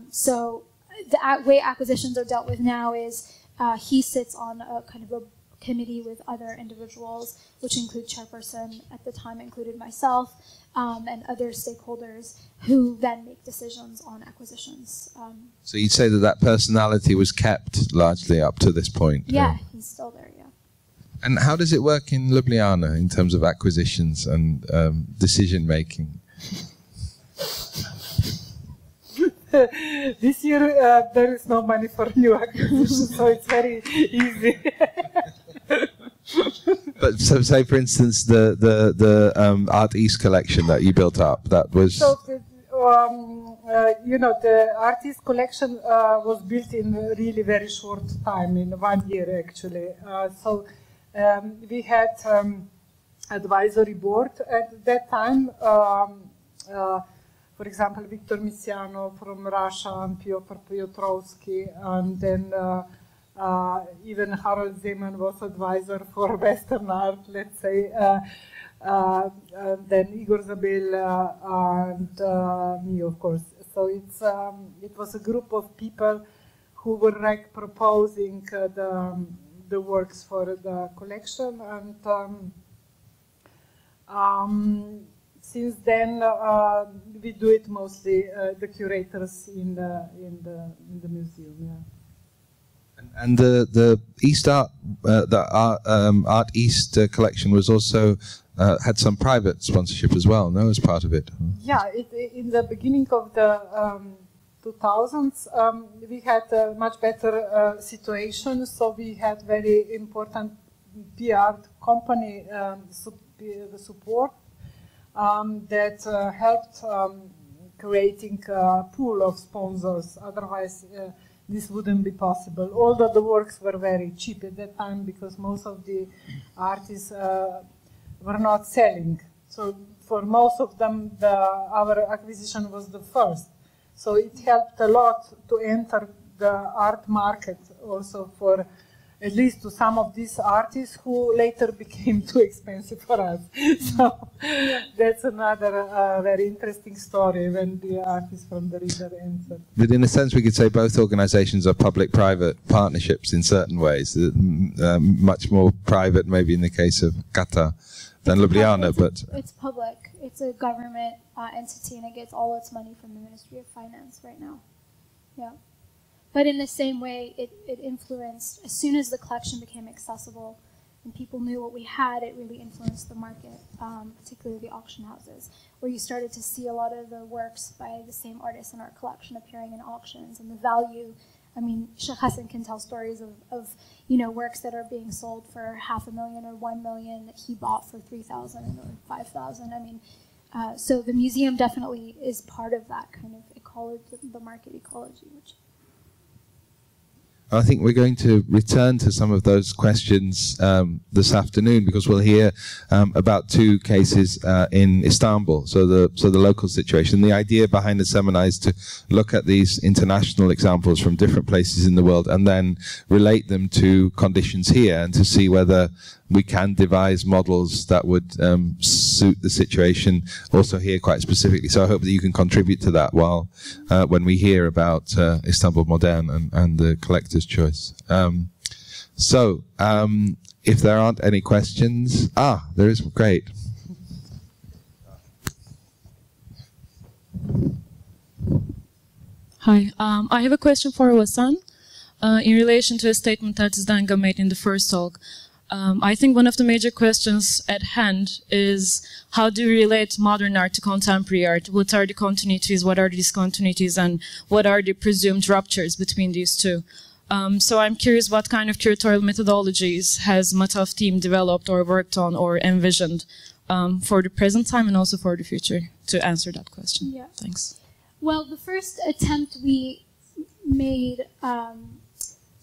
So the way acquisitions are dealt with now is he sits on a kind of a committee with other individuals, which include chairperson, at the time included myself, and other stakeholders who then make decisions on acquisitions. So you'd say that personality was kept largely up to this point? Yeah, he's still there, yeah. And how does it work in Ljubljana in terms of acquisitions and decision making? This year there is no money for new acquisitions, so it's very easy. But so, say for instance, the Art East collection that you built up, that was. So, the Art East collection was built in a really very short time, in 1 year actually. We had advisory board at that time. For example, Victor Misiano from Russia and Piotr Piotrowski, and then even Harold Zeman was advisor for Western art, let's say, then Igor Zabel and me, of course. So it was a group of people who were like proposing the works for the collection, and since then we do it mostly the curators in the museum. Yeah. And the East Art, Art East collection was also had some private sponsorship as well, no, as part of it. Yeah, in the beginning of the 2000s, we had a much better situation. So we had very important PR company support that helped creating a pool of sponsors. Otherwise, this wouldn't be possible. Although the works were very cheap at that time because most of the artists were not selling. So for most of them, our acquisition was the first. So it helped a lot to enter the art market also for at least to some of these artists who later became too expensive for us. So that's another very interesting story when the artists from the river answered. But in a sense, we could say both organizations are public-private partnerships in certain ways, much more private maybe in the case of Qatar than Ljubljana, but... It's public. It's a government entity, and it gets all its money from the Ministry of Finance right now. Yeah. But in the same way, it influenced, as soon as the collection became accessible and people knew what we had, it really influenced the market, particularly the auction houses, where you started to see a lot of the works by the same artists in our collection appearing in auctions, and the value. I mean, Sheikh Hassan can tell stories of works that are being sold for $500,000 or $1 million that he bought for $3,000 or $5,000. I mean, so the museum definitely is part of that kind of ecology, the market ecology. I think we're going to return to some of those questions this afternoon, because we'll hear about two cases in Istanbul, so the local situation. The idea behind the seminar is to look at these international examples from different places in the world and then relate them to conditions here, and to see whether we can devise models that would suit the situation also here quite specifically. So I hope that you can contribute to that while when we hear about Istanbul Modern and the collector's choice. If there aren't any questions... there is. Great. Hi, I have a question for Wassan in relation to a statement that Zdanga made in the first talk. I think one of the major questions at hand is, how do you relate modern art to contemporary art? What are the continuities, what are the discontinuities, and what are the presumed ruptures between these two? So I'm curious, what kind of curatorial methodologies has Mataf team developed or worked on or envisioned for the present time and also for the future, to answer that question? Yeah. Thanks. Well, the first attempt we made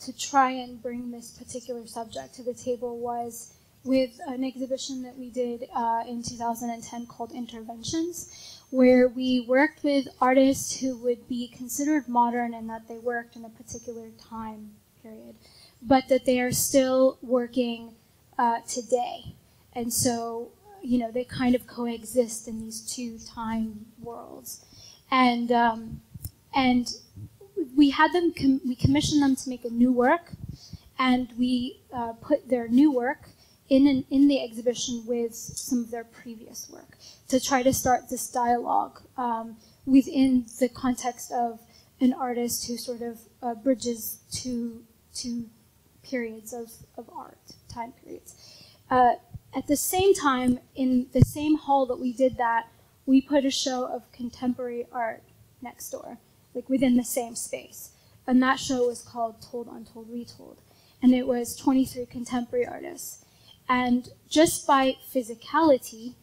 to try and bring this particular subject to the table was with an exhibition that we did in 2010 called Interventions, where we worked with artists who would be considered modern in that they worked in a particular time period, but that they are still working today. And so, they kind of coexist in these two time worlds. And we had them, we commissioned them to make a new work, and we put their new work in the exhibition with some of their previous work to try to start this dialogue within the context of an artist who sort of bridges two periods of art, time periods. At the same time, in the same hall that we did that, we put a show of contemporary art next door, like within the same space. And that show was called Told, Untold, Retold. And it was 23 contemporary artists. And just by physicality,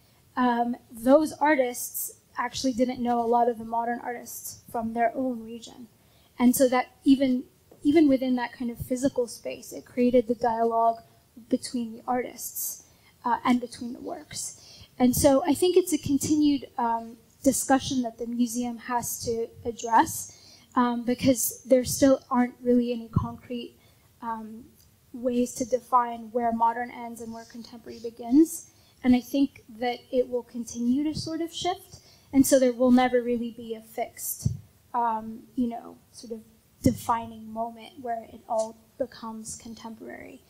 those artists actually didn't know a lot of the modern artists from their own region. And so that even within that kind of physical space, it created the dialogue between the artists and between the works. And so I think it's a continued discussion that the museum has to address, because there still aren't really any concrete ways to define where modern ends and where contemporary begins. And I think that it will continue to sort of shift, and so there will never really be a fixed, sort of defining moment where it all becomes contemporary.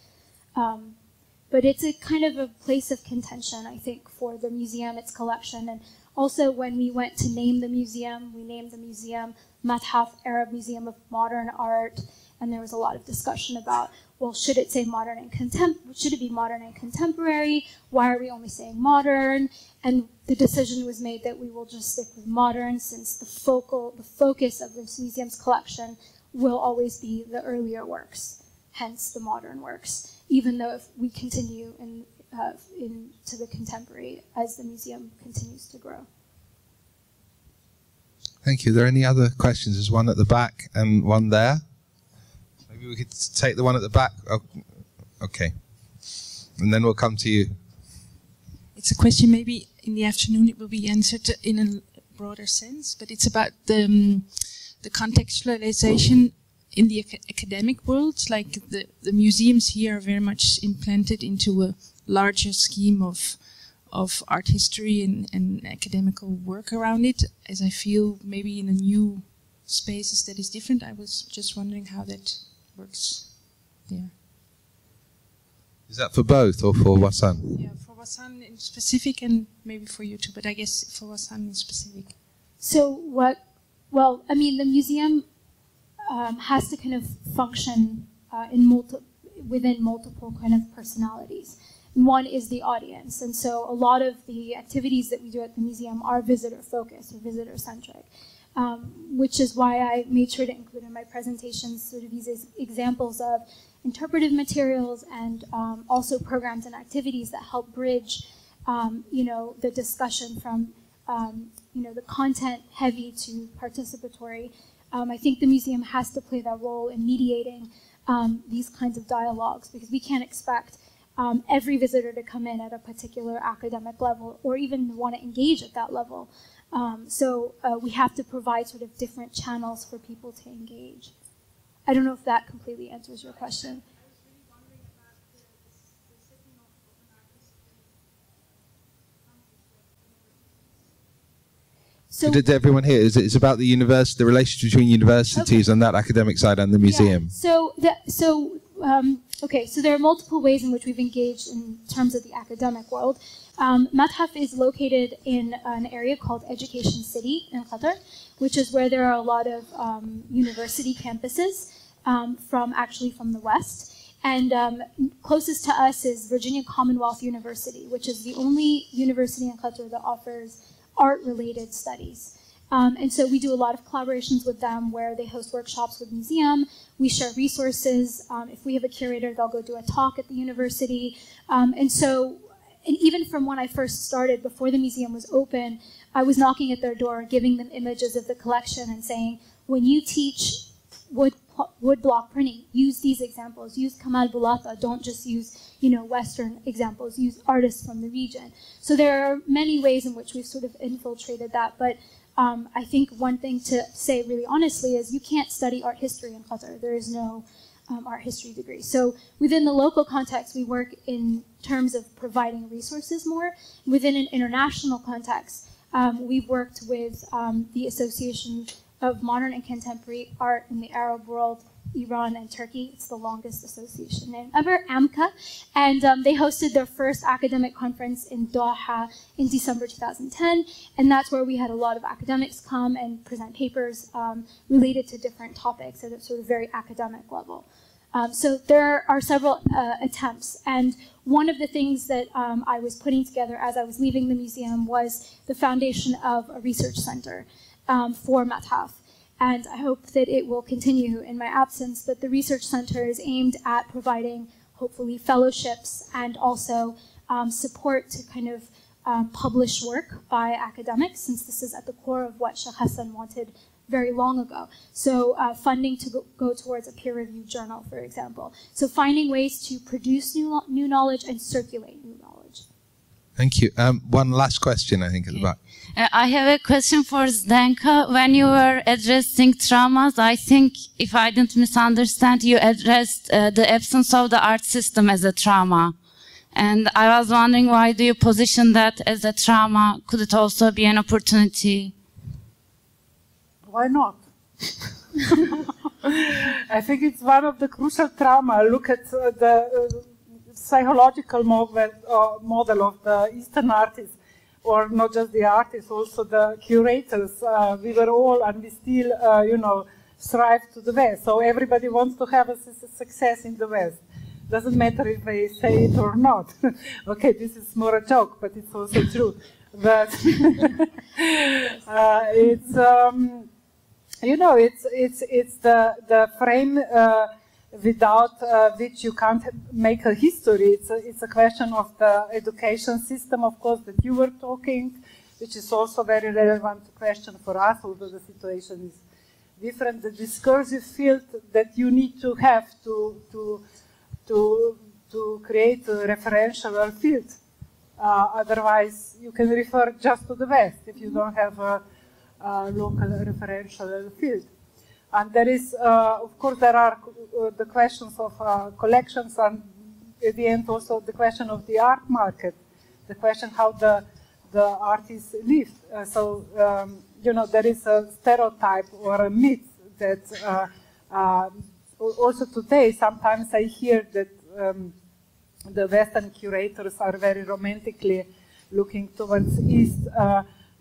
But it's a kind of a place of contention, I think, for the museum, its collection. And also when we went to name the museum, we named the museum Mathaf Arab Museum of Modern Art. And there was a lot of discussion about, well, should it say modern and should it be modern and contemporary? Why are we only saying modern? And the decision was made that we will just stick with modern, since the focus of this museum's collection will always be the earlier works, hence the modern works, even though if we continue into the contemporary as the museum continues to grow. Thank you. Are there any other questions? There's one at the back and one there. Maybe we could take the one at the back. Oh, okay. And then we'll come to you. It's a question, maybe in the afternoon it will be answered in a broader sense, but it's about the contextualization in the academic world, like the museums here are very much implanted into a larger scheme of art history and academical work around it, as I feel maybe in a new spaces that is different. I was just wondering how that works there. Is that for both or for Wassan? Yeah, for Wassan in specific and maybe for you too, but I guess for Wassan in specific. So well, I mean, the museum has to kind of function within multiple kind of personalities. One is the audience, and so a lot of the activities that we do at the museum are visitor-focused or visitor-centric, which is why I made sure to include in my presentations sort of these examples of interpretive materials and also programs and activities that help bridge, the discussion from, the content-heavy to participatory. I think the museum has to play that role in mediating these kinds of dialogues, because we can't expect every visitor to come in at a particular academic level or even want to engage at that level. So we have to provide sort of different channels for people to engage. I don't know if that completely answers your question. So did everyone hear? It's about the university, the relationship between universities on that academic side and the museum. Yeah. So there are multiple ways in which we've engaged in terms of the academic world. Mathaf is located in an area called Education City in Qatar, which is where there are a lot of university campuses from the West. And closest to us is Virginia Commonwealth University, which is the only university in Qatar that offers art-related studies. And so we do a lot of collaborations with them where they host workshops with museum. We share resources. If we have a curator, they'll go do a talk at the university. And even from when I first started, before the museum was open, I was knocking at their door, giving them images of the collection and saying, when you teach wood block printing, use these examples, use Kamal Bulata, don't just use Western examples, use artists from the region. So there are many ways in which we've sort of infiltrated that, but I think one thing to say really honestly is you can't study art history in Qatar. There is no art history degree. So within the local context, we work in terms of providing resources more. Within an international context, we've worked with the Association of Modern and Contemporary Art in the Arab World, Iran and Turkey. It's the longest association name ever, AMCA. And they hosted their first academic conference in Doha in December 2010. And that's where we had a lot of academics come and present papers related to different topics at a sort of very academic level. So there are several attempts. And one of the things that I was putting together as I was leaving the museum was the foundation of a research center for Mathaf. And I hope that it will continue in my absence, but the research center is aimed at providing, hopefully, fellowships and also support to kind of publish work by academics, since this is at the core of what Sheikh Hassan wanted very long ago. So funding to go towards a peer-reviewed journal, for example. So finding ways to produce new knowledge and circulate new knowledge. Thank you. One last question, I think, at the back. I have a question for Zdenka. When you were addressing traumas, I think, if I didn't misunderstand, you addressed the absence of the art system as a trauma. And I was wondering, why do you position that as a trauma? Could it also be an opportunity? Why not? I think it's one of the crucial trauma. Look at the psychological model of the Eastern artists, or not just the artists, also the curators. We were all, and we still, strive to the West. So everybody wants to have a success in the West. Doesn't matter if they say it or not. Okay, this is more a joke, but it's also true. But it's the frame without which you can't make a history. It's a question of the education system, of course, that you were talking, which is also a very relevant question for us, although the situation is different. The discursive field that you need to have to create a referential field. Otherwise, you can refer just to the West if you don't have a local referential field. And there is, of course, there are the questions of collections, and at the end also the question of the art market, the question how the artists live. You know, there is a stereotype or a myth that also today sometimes I hear that the Western curators are very romantically looking towards East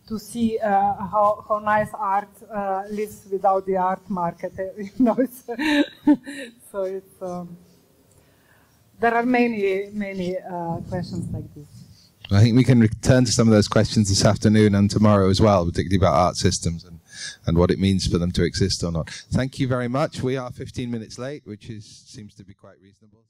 to see how nice art lives without the art market. You know, so it's there are many questions like this. I think we can return to some of those questions this afternoon and tomorrow as well, particularly about art systems and what it means for them to exist or not. Thank you very much. We are 15 minutes late, which seems to be quite reasonable.